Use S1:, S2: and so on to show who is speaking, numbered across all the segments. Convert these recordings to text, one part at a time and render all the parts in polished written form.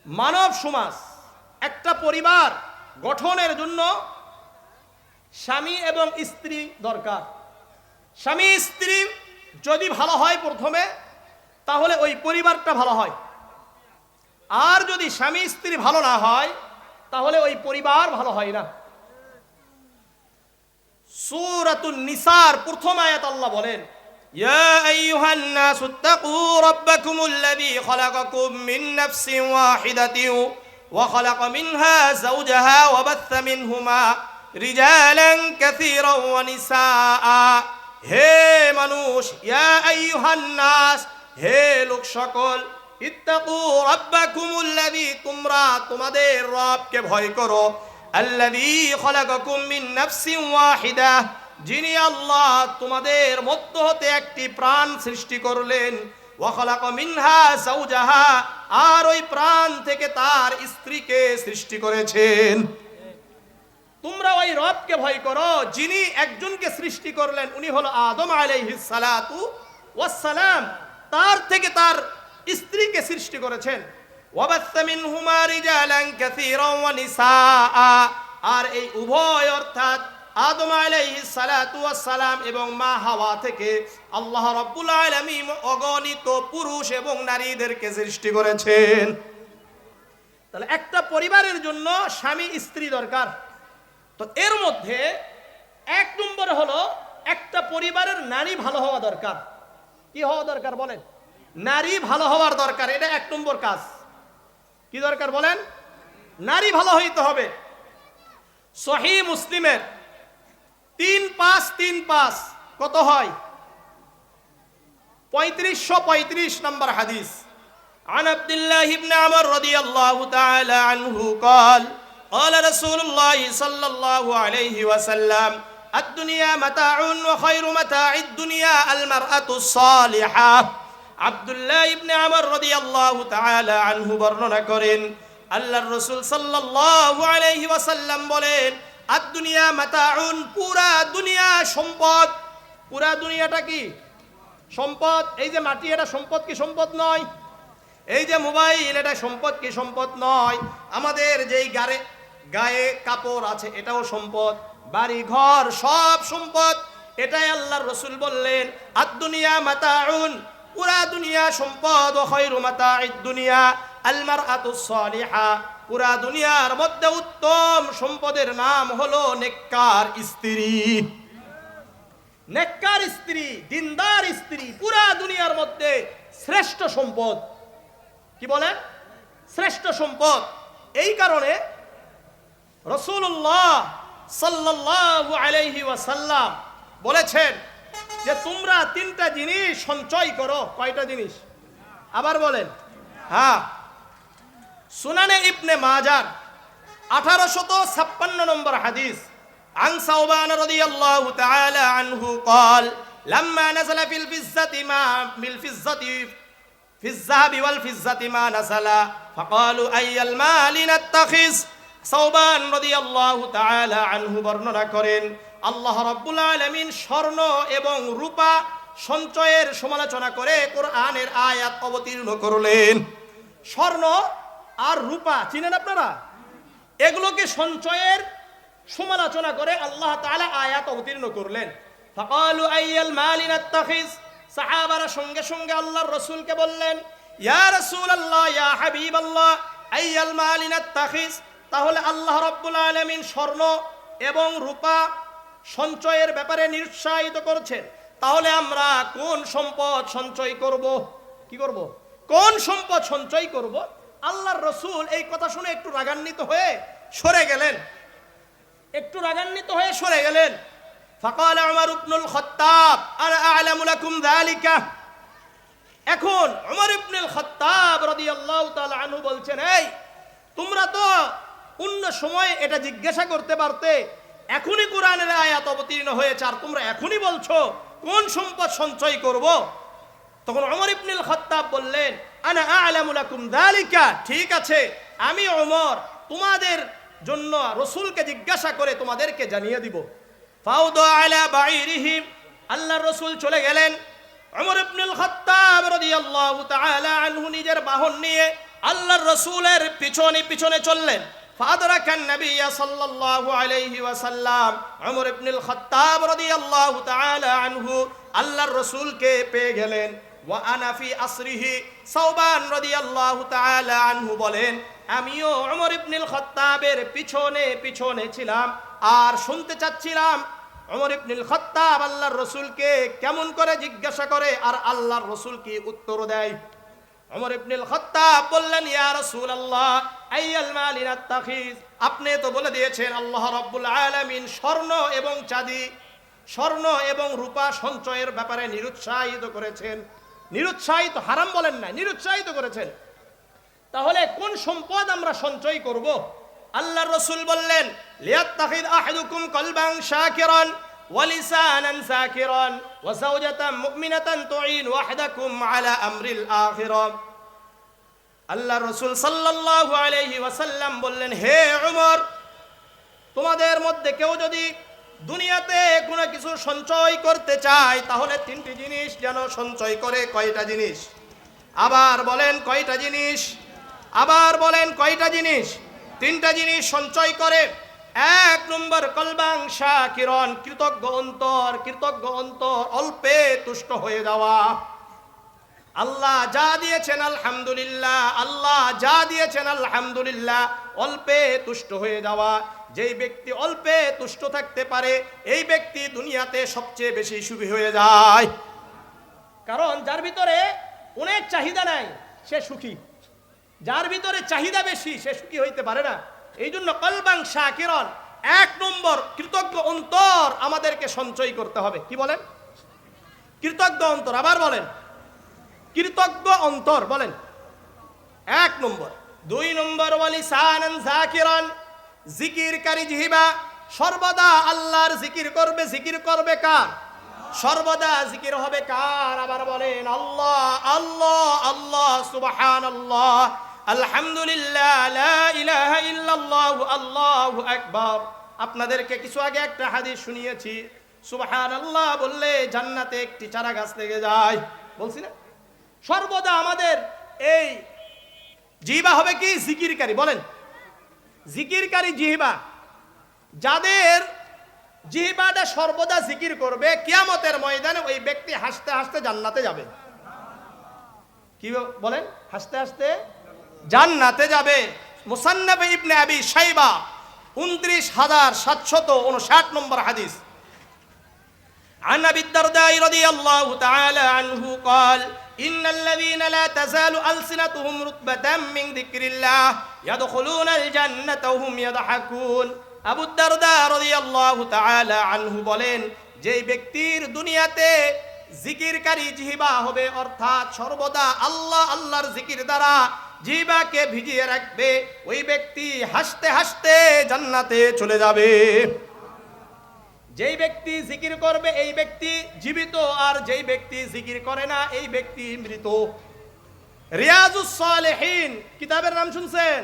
S1: মানব সমাজ, একটা পরিবার গঠনের জন্য স্বামী এবং স্ত্রী দরকার। স্বামী স্ত্রী যদি ভালো হয় প্রথমে, তাহলে ওই পরিবারটা ভালো হয়। আর যদি স্বামী স্ত্রী ভালো না হয়, তাহলে ওই পরিবার ভালো হয় না। সূরাতুন নিসার প্রথম আয়াত আল্লাহ বলেন, ইয়া আইয়ুহান নাসু তাকু রাব্বাকুমুল্লাযী খালাকাকুম মিন নাফসিন ওয়াহিদাতিন ওয়া খালাকা মিনহা যাওজাহা ওয়া বাথসা মিনহুমা রিজালান কাসীরান ওয়া নিসাআ। হে মানুষ, ইয়া আইয়ুহান নাস, হে লোক সকল, ইত্তাকু রাব্বাকুমুল্লাযী, তোমরা তোমাদের রবকে ভয় করো, আল্লাযী খালাকাকুম মিন নাফসিন ওয়াহিদা, যিনি আল্লাহ তোমাদের মধ্য হতে একটি প্রাণ সৃষ্টি করলেন, ওয়া খালাকা মিনহা যাওজাহা, আর ওই প্রাণ থেকে তার স্ত্রীকে সৃষ্টি করেছেন। তোমরা ওই রবকে ভয় করো যিনি একজনকে সৃষ্টি করলেন, উনি হলো আদম আলাইহিস সালাতু ওয়াস সালাম, তার থেকে তার স্ত্রীকে সৃষ্টি করেছেন। ওয়াবাসসা মিনহুমা রিজালান কাসীরান ওয়া নিসাআ, আর এই উভয় অর্থাৎ আদম আলাইহিস সালাতু ওয়াস সালাম এবং মা হাওয়া থেকে আল্লাহ রাব্বুল আলামিন অগণিত পুরুষ এবং নারীদেরকে সৃষ্টি করেছেন। তাহলে একটা পরিবারের জন্য স্বামী স্ত্রী দরকার। তো এর মধ্যে এক নম্বরে হলো একটা পরিবারের নারী ভালো হওয়া দরকার। কি হওয়া দরকার বলেন? নারী ভালো হওয়ার দরকার, এটা এক নম্বর কাজ। কি দরকার বলেন? নারী ভালো হইতে হবে। সহিহ মুসলিমের 3535 কত হয়? 3535 নম্বর হাদিস। عن عبد الله بن عمر رضي الله تعالى عنه قال قال رسول الله صلى الله عليه وسلم الدنيا متاع وخير متاع الدنيا المرأة الصالحة। আব্দুল্লাহ ইবনে আমর রাদিয়াল্লাহু তাআলা আনহু বর্ণনা করেন, আল্লাহর রাসূল সাল্লাল্লাহু আলাইহি ওয়াসাল্লাম বলেন, আদ-দুনিয়া মাতাউন, পুরা দুনিয়া সম্পদ। পুরা দুনিয়াটা কি সম্পদ? এই যে মাটি, এটা সম্পদ কি সম্পদ নয়? এই যে মোবাইল, এটা সম্পদ কি সম্পদ নয়? আমাদের যেই গায়ে কাপড় আছে, এটাও সম্পদ। বাড়ি ঘর সব সম্পদ। এটাই আল্লাহর রাসূল বললেন, আদ-দুনিয়া মাতাউন, পুরা দুনিয়া সম্পদ। ও খায়রু মাতাঈদ দুনিয়া আল মারআতুস সালিহা, পুরা দুনিয়ার মধ্যে উত্তম সম্পদের নাম হলো নেককার স্ত্রী। নেককার স্ত্রী, দিনদার স্ত্রী পুরা দুনিয়ার মধ্যে শ্রেষ্ঠ সম্পদ। কি বলেন? শ্রেষ্ঠ সম্পদ। এই কারণে রাসূলুল্লাহ সাল্লাল্লাহু আলাইহি ওয়াসাল্লাম বলেছেন যে তোমরা তিনটা জিনিস সঞ্চয় করো। কয়টা জিনিস? আবার বলেন। হ্যাঁ, সুনানে ইবনে মাজার 1856 নম্বর হাদিস। عن ثوبان رضي الله تعالى عنه قال لما نزل في الفزة ما بالفزة في الذهب والفزة ما نزل فقالوا أي المال نتخذ। ثوبان رضي الله تعالى عنه বর্ণনা করেন, আল্লাহ রাব্বুল আলামিন স্বর্ণ এবং রূপা সঞ্চয়ের সমালোচনা করে কোরআনের আয়াত অবতীর্ণ করলেন। স্বর্ণ আর রূপা চিনেন আপনারা? এগুলোকে সঞ্চয়ের সমালোচনা করে আল্লাহ তাআলা আয়াত অবতীর্ণ করলেন। ফাকালু আইয়াল মালি নাত্তাখিজ, সাহাবারা সঙ্গে সঙ্গে আল্লাহর রাসূলকে বললেন, ইয়া রাসূলুল্লাহ, ইয়া হাবিবাল্লাহ, আইয়াল মালি নাত্তাখিজ, তাহলে আল্লাহ রাব্বুল আলামিন স্বর্ণ এবং রূপা সঞ্চয়ের ব্যাপারে নিরুৎসাহিত করছেন, তাহলে আমরা কোন সম্পদ সঞ্চয় করব? কি করব? কোন সম্পদ সঞ্চয় করব? আল্লাহর রাসূল এই কথা শুনে একটু রাগান্বিত হয়ে সরে গেলেন। ফাকাল উমর ইবনুল খাত্তাব আনা আ'লামু লাকুম যালিকা। এখন উমর ইবনুল খাত্তাব রাদিয়াল্লাহু তাআলা আনহু বলছেন, এই তোমরা তো অন্য সময় এটা জিজ্ঞাসা করতে পারতে, এখনই কোরআনের আয়াত অবতীর্ণ হয়েছে আর তোমরা এখনই বলছো কোন সম্পদ সঞ্চয় করব? তখন উমর ইবনুল খাত্তাব বললেন, আনা আ'লামু লাকুম যালিকা, ঠিক আছে, আমি ওমর তোমাদের জন্য রাসূলকে জিজ্ঞাসা করে তোমাদেরকে জানিয়ে দিব। ফাউদা আলা বাইরিহি, আল্লাহর রাসূল চলে গেলেন। উমর ইবনুল খাত্তাব রাদিয়াল্লাহু তাআলা আনহু নিজের বাহন নিয়ে আল্লাহর রাসূলের পিছনে পিছনে চললেন। ফাদরাকান নবী সাল্লাল্লাহু আলাইহি ওয়াসাল্লাম ওমর ইবনুল খাত্তাব রাদিয়াল্লাহু তাআলা আনহু আল্লাহর রাসূলকে পেয়ে গেলেন। ওয়া আনা ফি আসরিহি, সাওবান রাদিয়াল্লাহু তাআলা আনহু বলেন, আমিও ওমর ইবনুল খাত্তাবের পিছনে পিছনে ছিলাম আর শুনতে চাচ্ছিলাম ওমর ইবনুল খাত্তাব আল্লাহর রাসূলকে কেমন করে জিজ্ঞাসা করে আর আল্লাহর রাসূল কি উত্তর দেয়। ওমর ইবনুল খাত্তাব বললেন, ইয়া রাসূলুল্লাহ আইয়াল মালি নাত্তাখিজ, আপনি তো বলে দিয়েছেন আল্লাহ রাব্বুল আলামিন স্বর্ণ এবং চাঁদি, স্বর্ণ এবং রূপা সঞ্চয়ের ব্যাপারে নিরুৎসাহিত করেছেন। নিরুৎসাহিত, হারাম বলেন না, নিরুৎসাহিত করেছেন। তাহলে কোন সম্পদ আমরা সঞ্চয় করব? আল্লাহর রাসূল বললেন, লিয়াত্তাখিদ আহাদুকুম কলবান শাকিরান ওয়া লিসানান যাকিরান ওয়া যাওজাতান মুমিনাতান তুঈন ওয়াহদাকুম আলা আমরিল আখিরাহ। আল্লাহর রাসূল সাল্লাল্লাহু আলাইহি ওয়াসাল্লাম বললেন, হে ওমর, তোমাদের মধ্যে কেউ যদি দুনিয়াতে কোনো কিছু সঞ্চয় করতে চায় তাহলে তিনটি জিনিস যেন সঞ্চয় করে। কয়টা জিনিস? আবার বলেন কয়টা জিনিস? আবার বলেন কয়টা জিনিস? তিনটা জিনিস সঞ্চয় করে। এক নম্বর কলবাং শাকিরন, কৃতজ্ঞ অন্তর। কৃতজ্ঞ অন্তর, অল্পে তুষ্ট হয়ে যাওয়া। আল্লাহ যা দিয়েছেন আলহামদুলিল্লাহ, আল্লাহ যা দিয়েছেন আলহামদুলিল্লাহ, অল্পে তুষ্ট হয়ে যাওয়া। যেই ব্যক্তি অল্পে তুষ্ট থাকতে পারে এই ব্যক্তি দুনিয়াতে সবচেয়ে বেশি সুখী হয়ে যায়। কারণ যার ভিতরে অনেক চাহিদা নাই সে সুখী, যার ভিতরে চাহিদা বেশি সে সুখী হইতে পারে না। এই জন্য কলবাং শাকিরন, এক নম্বর কৃতজ্ঞ অন্তর আমাদেরকে সঞ্চয় করতে হবে। কি বলেন? কৃতজ্ঞ অন্তর। আবার বলেন কৃতজ্ঞ অন্তর, বলেন এক নম্বর। দুই নম্বর ওয়ালিসানান যাকিরান, জিকিরকারী জিহ্বা, সর্বদা আল্লাহর জিকির করবে। জিকির করবে কার? সর্বদা জিকির হবে কার? আবার বলেন আল্লাহ আল্লাহ আল্লাহ, সুবহানাল্লাহ, আলহামদুলিল্লাহ, লা ইলাহা ইল্লাল্লাহ, আল্লাহু আকবার। আপনাদেরকে কিছু আগে একটা হাদিস শুনিয়েছি, সুবহানাল্লাহ বললে জান্নাতে একটি চারা গাছ লেগে যায়, বলছি না? সর্বদা আমাদের এই জিহ্বা হবে কি? জিকিরকারী। বলেন জিকিরকারী জিহ্বা। যাদের জিহ্বাটা সর্বদা জিকির করবে, কিয়ামতের ময়দানে ওই ব্যক্তি হাসতে হাসতে জান্নাতে যাবে। কি বলেন? হাসতে হাসতে জান্নাতে যাবে। মুসান্নাফ ইবনে আবি শাইবা 29759 নম্বর হাদিস। عن أبي الدرداء رضي الله تعالى عنه قال إن الذين لا تزال ألسنتهم رطبة من ذكر الله يدخلون الجنة وهم يضحكون। আবু দারদা রাদিয়াল্লাহু তাআলা আনহু বলেন, যেই ব্যক্তির দুনিয়াতে জিকিরকারী জিহ্বা হবে, অর্থাৎ সর্বদা আল্লাহ আল্লাহর জিকির দ্বারা জিহ্বাকে ভিজিয়ে রাখবে, ওই ব্যক্তি হাসতে হাসতে জান্নাতে চলে যাবে। যেই ব্যক্তি জিকির করবে এই ব্যক্তি জীবিত, আর যেই ব্যক্তি জিকির করে না এই ব্যক্তি মৃত। রিয়াজুস সালেহিন কিতাবের নাম শুনছেন?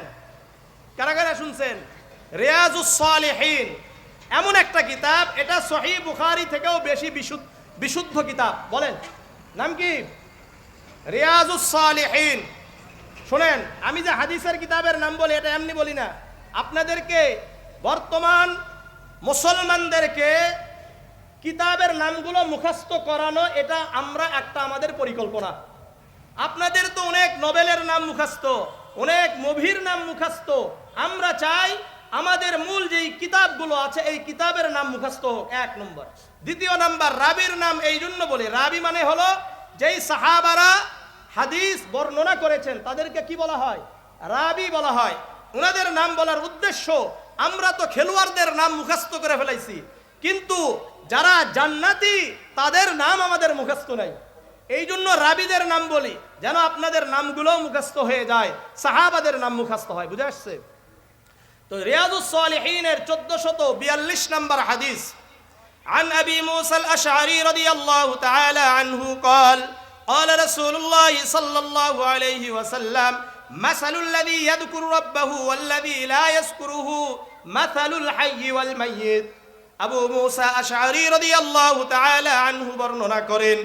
S1: কারা কারা শুনছেন? রিয়াজুস সালেহিন এমন একটা কিতাব, এটা সহিহ বুখারী থেকেও বেশি বিশুদ্ধ কিতাব। বলেন নাম কি? রিয়াজুস সালেহিন। শুনেন, আমি যে হাদিসের কিতাবের নাম বলি এটা এমনি বলি না। আপনাদেরকে বর্তমান মুসলমানদেরকে কিতাবের নামগুলো মুখস্থ করানো, এটা আমরা একটা আমাদের পরিকল্পনা। আপনাদের তো অনেক নোবেলের নাম মুখস্থ, অনেক মুভির নাম মুখস্থ। আমরা চাই আমাদের মূল যেই কিতাবগুলো আছে এই কিতাবের নাম মুখস্থ হোক, এক নম্বর। দ্বিতীয় নাম্বার, রাবির নাম এই জন্য বলি, রাবি মানে হলো যেই সাহাবারা হাদিস বর্ণনা করেছেন তাদেরকে কি বলা হয়? রাবি বলা হয়। ওনাদের নাম বলার উদ্দেশ্য, আমরা তো খেলোয়াড়দের নাম মুখস্থ করে ফেলাইছি, কিন্তু যারা জান্নাতি তাদের নাম আমাদের মুখস্থ নাই। এই জন্য রাবিদের নাম বলি, যেন আপনাদের নামগুলো মুখস্থ হয়ে যায়, সাহাবাদের নাম মুখস্থ হয়। বুঝে আসছে? তো রিয়াজুস সালিহিনের 1442 নম্বর হাদিস। عن أبي موسى الأشعري رضي الله تعالى عنه قال قال رسول الله صلى الله عليه وسلم مثل الذي يذكر ربه والذي لا يذكره مثل الحي والميت। আবু মুসা আশআরী রাদিয়াল্লাহু তাআলা আনহু বর্ণনা করেন,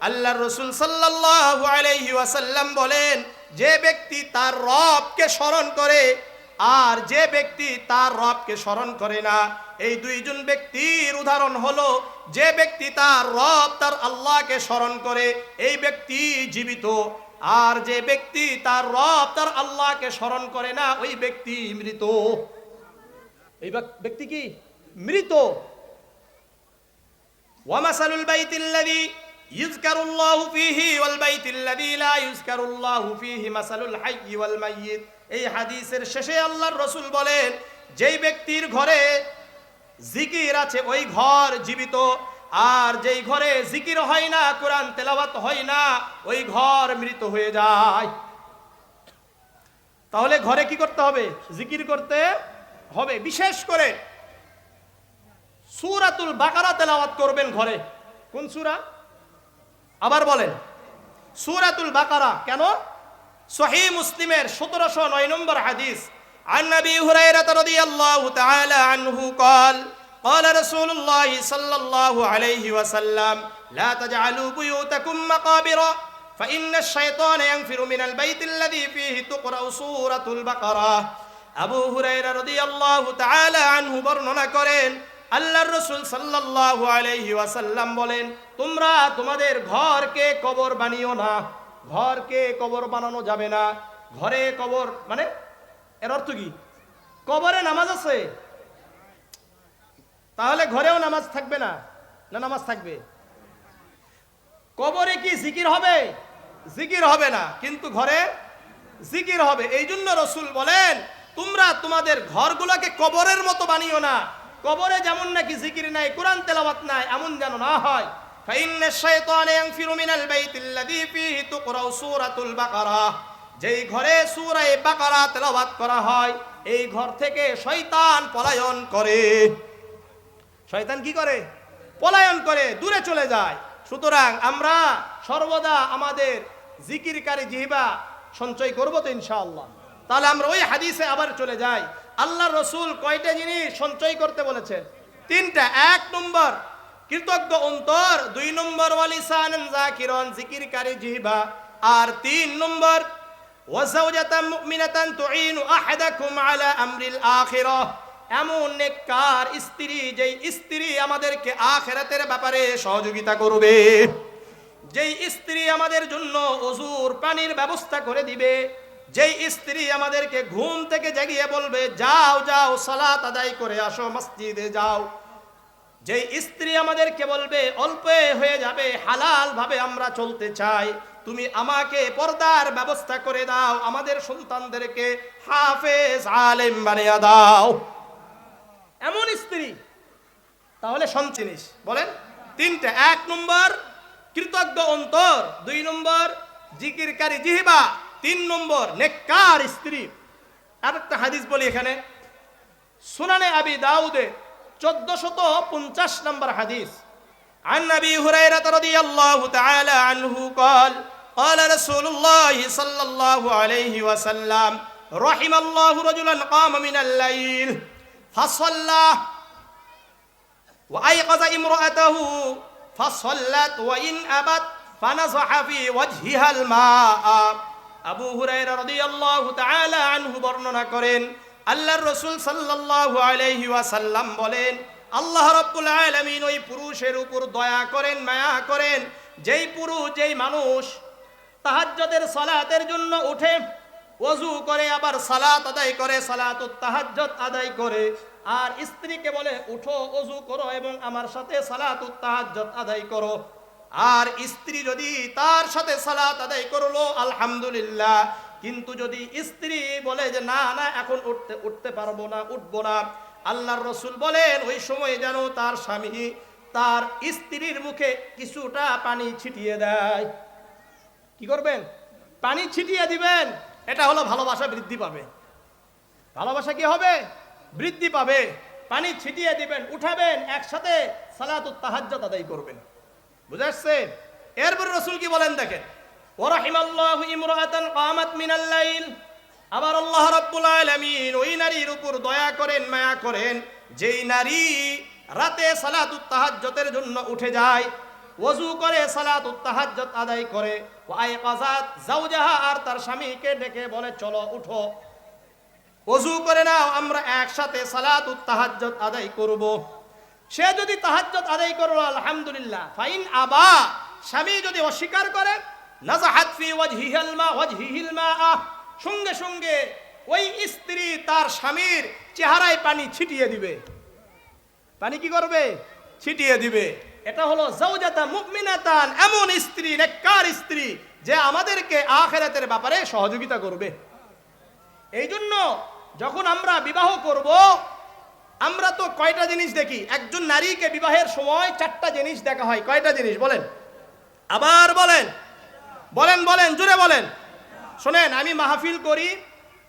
S1: আল্লাহর রাসূল সাল্লাল্লাহু আলাইহি ওয়াসাল্লাম বলেন, যে ব্যক্তি তার রবকে স্মরণ করে আর যে ব্যক্তি তার রবকে স্মরণ করে না, এই দুইজন ব্যক্তির উদাহরণ হলো যে ব্যক্তি তার রব তার আল্লাহকে স্মরণ করে এই ব্যক্তি জীবিত, আর যে ব্যক্তি তার রব তার আল্লাহকে স্মরণ করে না ওই ব্যক্তি মৃত। এই ব্যক্তি কি? মৃত। ওয়ামাসালুল বাইতিল্লাযী ইযকারুল্লাহু ফীহি ওয়াল বাইতিল্লাযী লা ইযকারুল্লাহু ফীহি মাসালুল হাইয়্যি ওয়াল মাইয়িত। এই হাদিসের শেষে আল্লাহর রাসূল বলেন, যেই ব্যক্তির ঘরে জিকির আছে ওই ঘর জীবিত, আর যেই ঘরে জিকির হয় না, কোরআন তেলাওয়াত হয় না, ওই ঘর মৃত হয়ে যায়। তাহলে ঘরে কি করতে হবে? জিকির করতে হবে। বিশেষ করে সূরাতুল বাকারা তেলাওয়াত করবেন ঘরে। কোন সূরা? আবার বলেন, সূরাতুল বাকারা। কেন? সহিহ মুসলিমের 1709 নম্বর হাদিস, عن أبي هريرة رضي الله تعالى عنه قال قال رسول الله صلى الله عليه وسلم لا تجعلوا بيوتكم مقابر فإن الشيطان ينفر من البيت الذي فيه تقرأ سورة البقرة। আবু হুরায়রা রাদিয়াল্লাহু তাআলা আনহু বর্ণনা করেন, আল্লাহর রাসূল সাল্লাল্লাহু আলাইহি ওয়াসাল্লাম বলেন, তোমরা তোমাদের ঘরকে কবর বানিও না। ঘরকে কবর বানানো যাবে না। ঘরে কবর মানে এর অর্থ কি? কবরে নামাজ আছে, তাহলে ঘরেও নামাজ থাকবে না? না, নামাজ থাকবে। কবরে কি জিকির হবে? জিকির হবে না, কিন্তু ঘরে জিকির হবে। এই জন্য রাসূল বলেন, তোমরা তোমাদের ঘরগুলোকে কবরের মতো বানিও না। কবরে যেমন নাকি জিকির নাই, কোরআন তেলাওয়াত নাই, এমন যেন না হয়। ফাইন্নাশ শাইতানা ইয়ানফিরু মিনাল বাইতিল্লাযী ফীহি তুকরাউ সূরাতুল বাকারা। যেই ঘরে সূরা বাকারা তেলাওয়াত করা হয় এই ঘর থেকে শয়তান পলায়ন করে। শয়তান কি করে? পলায়ন করে, দূরে চলে যায়। সুতরাং আমরা সর্বদা আমাদের জিকিরকারী জিহ্বা সঞ্চয় করব তো ইনশাআল্লাহ। তাহলে আমরা ওই হাদিসে আবার চলে যাই। আল্লাহর রাসূল কয়টা জিনিস সঞ্চয় করতে বলেছেন? তিনটা। 1 নম্বর কৃতজ্ঞ অন্তর, 2 নম্বর ওয়ালিসানান যাকিরান জিকিরকারী জিহ্বা, আর 3 নম্বর ওয়াজাওজাতাম মুমিনাতান তুঈনু আহাদাকুম আলা আমরিল আখিরাহ, এমন নেককার স্ত্রী যেই স্ত্রী আমাদেরকে আখিরাতের ব্যাপারে সহযোগিতা করবে, যেই স্ত্রী আমাদের জন্য ওযুর পানির ব্যবস্থা করে দিবে, যেই স্ত্রী আমাদেরকে ঘুম থেকে জাগিয়ে বলবে যাও যাও সালাত আদায় করে আসো, মসজিদে যাও, যেই স্ত্রী আমাদেরকে বলবে অল্প হয়ে যাবে, হালাল ভাবে আমরা চলতে চাই, তুমি আমাকে পর্দার ব্যবস্থা করে দাও, আমাদের সন্তানদেরকে হাফেজ আলেম বানিয়ে দাও, এমন স্ত্রী। তাহলে সঞ্চিনিস বলেন তিনটা। 1 নম্বর কৃতজ্ঞ অন্তর, 2 নম্বর জিকিরকারী জিহ্বা, 3 নম্বর নেককার স্ত্রী। আরেকটা হাদিস বলি এখানে, সুনানে আবি দাউদে 1450 নম্বর হাদিস, عن أبي هريرة رضي الله تعالى عنه قال قال رسول الله صلى الله عليه وسلم رحم الله رجلا قام من الليل فصلى وأيقظ امرأته فصلت وإن أبت فنزح في وجهها الماء। আবু হুরায়রা রাদিয়াল্লাহু তাআলা আনহু বর্ণনা করেন, আল্লাহর রাসূল সাল্লাল্লাহু আলাইহি ওয়াসাল্লাম বলেন, আল্লাহ রাব্বুল আলামিন ওই পুরুষের উপর দয়া করেন, মায়া করেন, যেই পুরুষ যেই মানুষ তাহাজ্জুদের সালাতের জন্য উঠে, ওযু করে আবার সালাত আদায় করে, সালাতুত তাহাজ্জুদ আদায় করে, আর স্ত্রীকে বলে উঠো ওযু করো এবং আমার সাথে সালাতুত তাহাজ্জুদ আদায় করো, আর স্ত্রী যদি তার সাথে সালাত আদায় করলো আলহামদুলিল্লাহ, কিন্তু যদি স্ত্রী বলে যে না না এখন উঠতে পারবো না, উঠবো না, আল্লাহর রাসূল বলেন ওই সময় যেন তার স্বামী তার স্ত্রীর মুখে কিছুটা পানি ছিটিয়ে দেয়। কি করবেন? পানি ছিটিয়ে দিবেন। এটা হলো ভালোবাসা বৃদ্ধি পাবে। ভালোবাসা কি হবে? বৃদ্ধি পাবে। পানি ছিটিয়ে দিবেন, উঠাবেন, একসাথে সালাতুত তাহাজ্জুদ আদায় করবেন। বুঝা আসছে? এরপর রাসূল কি বলেন দেখেন, ওয়া রাহিমাল্লাহু ইমরাআতান কামাত মিনাল লাইল, আবার আল্লাহ রাব্বুল আলামিন ওই নারীর উপর দয়া করেন, মায়া করেন, যেই নারী রাতে সালাতুত তাহাজ্জুদের জন্য উঠে যায়। ওযু করে সালাতুত তাহাজ্জুদ আদায় করে, ওয়া আইকাযাত যাওজাহা, আর তার স্বামীকে ডেকে বলে চলো উঠো, ওযু করে নাও, আমরা একসাথে সালাতুত তাহাজ্জুদ আদায় করব। সে যদি তাহাজ্জুদ আদায় করলো আলহামদুলিল্লাহ, ফাইন আবা, স্বামী যদি অস্বীকার করে, নাযাহাত ফি ওয়াজহিহিল মা, সঙ্গে সঙ্গে ওই স্ত্রী তার স্বামীর চেহারায় পানি ছিটিয়ে দিবে। পানি কি করবে? ছিটিয়ে দিবে। এটা হলো যাওজাতা মুমিনাতান, এমন স্ত্রী, নেককার স্ত্রী যে আমাদেরকে আখিরাতের ব্যাপারে সহযোগিতা করবে। এই জন্য যখন আমরা বিবাহ করব, আমরা তো কয়টা জিনিস দেখি? একজন নারীকে বিবাহের সময় 4টা জিনিস দেখা হয়। কয়টা জিনিস বলেন? আবার বলেন, বলেন বলেন, জোরে বলেন। শোনেন, আমি মাহফিল করি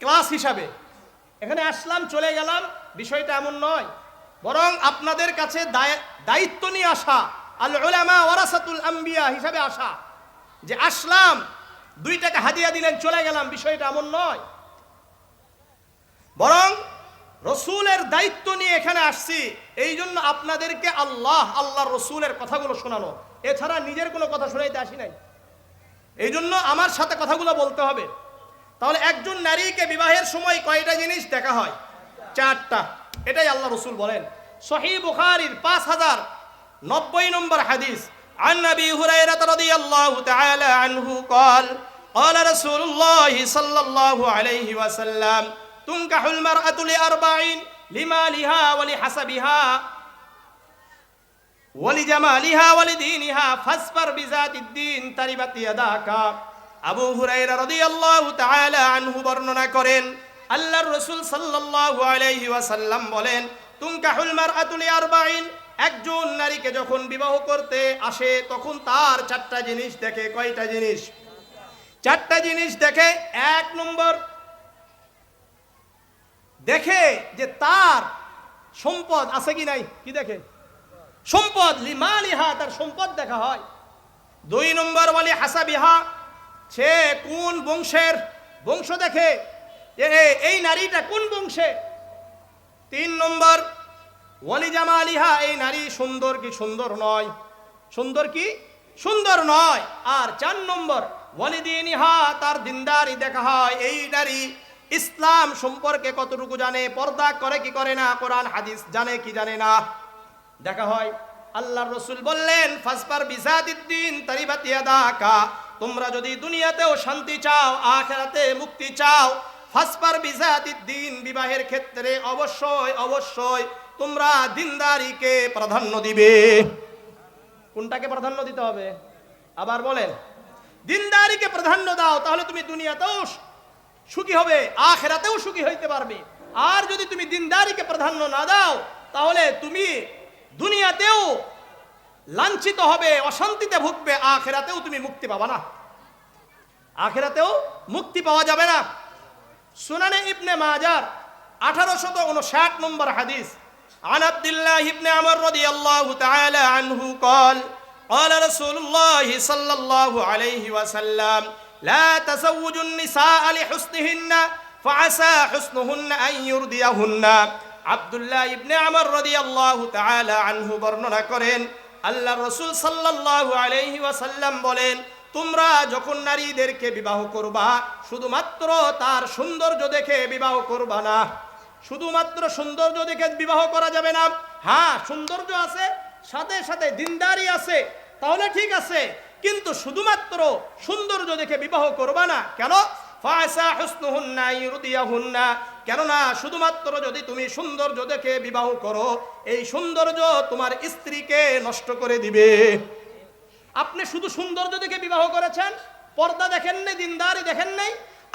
S1: ক্লাস হিসাবে, এখানে আসলাম চলে গেলাম, বিষয়টা এমন নয়, বরং আপনাদের কাছে দায়িত্ব নিয়ে আসা, আল উলামা ওয়ারাসাতুল আম্বিয়া হিসাবে আসা, যে আসলাম 2 টাকা হাদিয়া দিলেন চলে গেলাম, বিষয়টা এমন নয়, বরং রসুলের দায়িত্ব নিয়ে এখানে আসছি। এই জন্য আপনাদেরকে আল্লাহর রসুলের কথাগুলো শোনানো, এছাড়া নিজের কোনো কথা শোনাইতে আসি নাই। এই জন্য আমার সাথে কথাগুলো বলতে হবে। তাহলে একজন নারীকে বিবাহের সময় কয়টা জিনিস দেখা হয়? 4টা। এটাই আল্লাহ রসুল বলেন। সহিহ বুখারীর 5090 নম্বর হাদিস, আন নবী হুরায়রা রাদিয়াল্লাহু তাআলা আনহু قال قال رسول الله صلى الله عليه وسلم تنكح المرأة ل4 لمالها ولحسبها ولجمالها ولدينها فاصبر بذات الدين تربت يداك। আবু হুরায়রা রাদিয়াল্লাহু তাআলা আনহু বর্ণনা করেন, আল্লাহর রাসূল সাল্লাল্লাহু আলাইহি ওয়াসাল্লাম বলেন, তুনকাহুল মারআতু লি4, একজন নারীকে যখন বিবাহ করতে আসে তখন তার 4টা জিনিস দেখে। কয়টা জিনিস? 4টা জিনিস দেখে। 1 নম্বর দেখে যে তার সম্পদ আছে কি নাই। কি দেখে? সম্পদ, লিমালিহা, তার সম্পদ দেখা হয়। 2 নম্বর ওয়ালি হাসাবিহা, সে কোন বংশের, বংশ দেখে, এই নারীটা কোন বংশে। 3 নম্বর ওয়ালি জামালিহা, এই নারী সুন্দর কি সুন্দর নয়, সুন্দর কি সুন্দর নয়। আর 4 নম্বর ওয়ালি দীনিহা, তার দিনদারি দেখা হয়, এই নারী ইসলাম সম্পর্কে কতটুকু জানে, পর্দা করে কি করে না, কোরআন হাদিস জানে কি জানে না, দেখা হয়। আল্লাহর রাসূল বললেন, ফাসবার বিজাতিদ্দিন তারিবাত ইয়াদাকা, তোমরা যদি দুনিয়াতেও শান্তি চাও, আখিরাতে মুক্তি চাও, ফাসবার বিজাতিদ্দিন, বিবাহের ক্ষেত্রে অবশ্যই অবশ্যই তোমরা দিনদারিকে প্রাধান্য দিবে। কোনটাকে প্রাধান্য দিতে হবে? আবার বলেন, দিনদারিকে প্রাধান্য দাও, তাহলে তুমি দুনিয়াতেও সুখী হবে, আখিরাতেও সুখী হইতে পারবে। আর যদি তুমি দিনদারিকে প্রাধান্য না দাও, তাহলে তুমি দুনিয়াতেও লাঞ্ছিত হবে, অশান্তিতে ভুগবে, আখিরাতেও তুমি মুক্তি পাবা না, আখিরাতেও মুক্তি পাওয়া যাবে না। সুনানে ইবনে মাজার 1859 নম্বর হাদিস, عن عبد الله بن عمر رضي الله تعالى عنه قال قال رسول الله صلى الله عليه وسلم لا تزوجوا النساء لحسنهن فعسى حسنهن أن يرضيهن। আব্দুল্লাহ ইবনে আমর রাদিয়াল্লাহু তাআলা আনহু বর্ণনা করেন, আল্লাহর রাসূল সাল্লাল্লাহু আলাইহি ওয়াসাল্লাম বলেন, তোমরা যখন নারীদেরকে বিবাহ করবা, শুধুমাত্র তার সৌন্দর্য দেখে বিবাহ করবা না। শুধুমাত্র সৌন্দর্য দেখে বিবাহ করা যাবে না। হ্যাঁ, সৌন্দর্য আছে, সাথে সাথে দিনদারি আছে, তাহলে ঠিক আছে, কিন্তু শুধুমাত্র সৌন্দর্য দেখে বিবাহ করবা না। কেন? ফাসা হুসনুহুন্না ইউরদিয়াহুন্না, কেননা শুধুমাত্র যদি তুমি সৌন্দর্য দেখে বিবাহ করো, এই সৌন্দর্য তোমার স্ত্রীকে নষ্ট করে দিবে। আপনি শুধু সৌন্দর্য দেখে বিবাহ করেছেন, পর্দা দেখেন নাই, দিনদারি দেখেন নাই,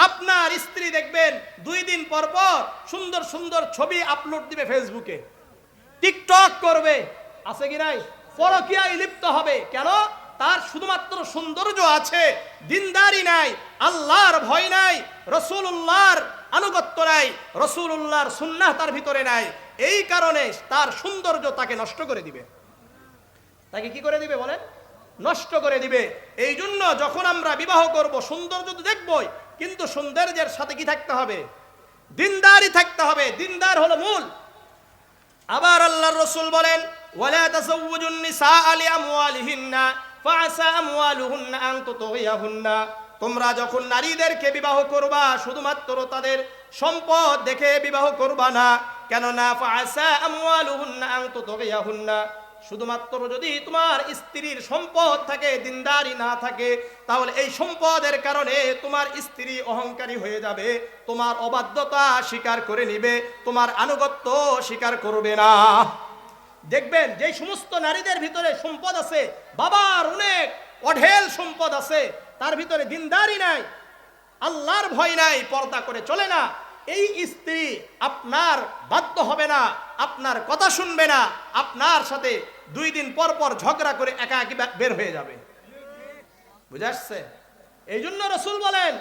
S1: আপনার স্ত্রী দেখবেন 2 দিন পর পর সুন্দর সুন্দর ছবি আপলোড দিবে ফেসবুকে, টিকটক করবে, আছে কি নাই, পরকীয়ায় লিপ্ত হবে। কেন? তার শুধুমাত্র সৌন্দর্য আছে, দিনদারি নাই, আল্লাহর ভয় নাই, রাসূলুল্লাহর আনুগত্য নাই, রাসূলুল্লাহর সুন্নাহ তার ভিতরে নাই। এই কারণে তার সৌন্দর্য তাকে নষ্ট করে দিবে। তাকে কি করে দিবে বলেন? নষ্ট করে দিবে। এই জন্য যখন আমরা বিবাহ করব, সৌন্দর্য তো দেখবই, কিন্তু সৌন্দর্যের সাথে কি থাকতে হবে? দিনদারি থাকতে হবে। দিনদার হলো মূল। আবার আল্লাহর রাসূল বলেন, ওয়ালা তাযাওওয়াজুন নিসাআ লিআমওয়ালিহিন্না ফাআসা আমওয়ালুহুন্না আন তুতগিয়াহুন্না, তোমরা যখন নারীদেরকে বিবাহ করবা শুধুমাত্র তাদের সম্পদ দেখে বিবাহ করবা না। কেননা ফাআসা আমওয়ালুহুন্না আন তুতগিয়াহুন্না, শুধুমাত্র যদি তোমার স্ত্রীর সম্পদ থাকে, দিনদারি না থাকে, তাহলে এই সম্পদের কারণে তোমার স্ত্রী অহংকারী হয়ে যাবে, তোমার অবাধ্যতা স্বীকার করে নিবে, তোমার আনুগত্য স্বীকার করবে না। দেখবেন যে সমস্ত নারীদের ভিতরে সম্পদ আছে, বাবার অনেক অঢেল সম্পদ আছে, তার ভিতরে দিনদারি নাই, আল্লাহর ভয় নাই, পর্দা করে চলে না, এই স্ত্রী আপনার বাধ্য হবে না, আপনার কথা শুনবে না, আপনার সাথে 2 দিন পর পর ঝগড়া করে একা একি বের হয়ে যাবে। বুঝে আসছে? এই জন্য রাসূল বলেন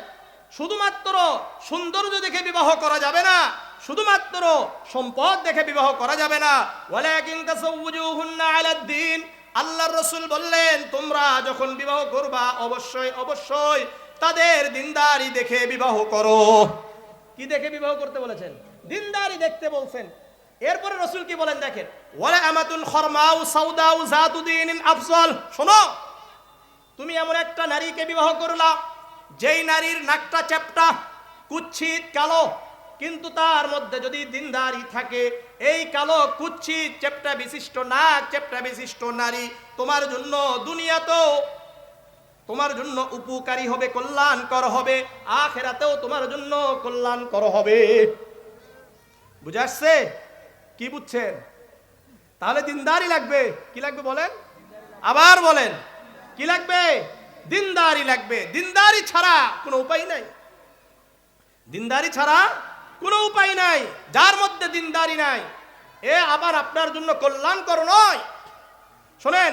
S1: শুধুমাত্র সৌন্দর্য দেখে বিবাহ করা যাবে না, শুধুমাত্র সম্পদ দেখে বিবাহ করা যাবে না। ওয়ালাকিন তাযাওওয়াজুহুন্না আলাদ দ্বীন, আল্লাহর রাসূল বললেন তোমরা যখন বিবাহ করবা অবশ্যই অবশ্যই তাদের দিনদারি দেখে বিবাহ করো। কি দেখে বিবাহ করতে বলেছেন? দিনদারি দেখতে বলছেন। এরপরে রাসূল কি বলেন দেখেন, ওয়ালা আমাতুন খরমাউ সাউদাউ যাতু দীনিন আফজল। শোনো, তুমি এমন একটা নারীকে বিবাহ করলা যেই নারীর নাকটা চ্যাপ্টা, কুৎসিত, কালো, কিন্তু তার মধ্যে যদি দিনদারি থাকে, এই কালো কুৎসিত চ্যাপ্টা বিশিষ্ট নাক চ্যাপ্টা বিশিষ্ট নারী তোমার জন্য দুনিয়াতেও তোমার জন্য উপকারী হবে, কল্যাণকর হবে, আখিরাতেও তোমার জন্য কল্যাণকর হবে। বুঝে আসছে? কি বুঝছেন? তাহলে দিনদারি লাগবে। কি লাগবে বলেন? আবার বলেন, কি লাগবে? দিনদারি লাগবে। দিনদারি ছাড়া কোনো উপায় নাই, দিনদারি ছাড়া কোনো উপায় নাই। যার মধ্যে দিনদারি নাই এ আবার আপনার জন্য কল্যাণকর নয়। শোনেন,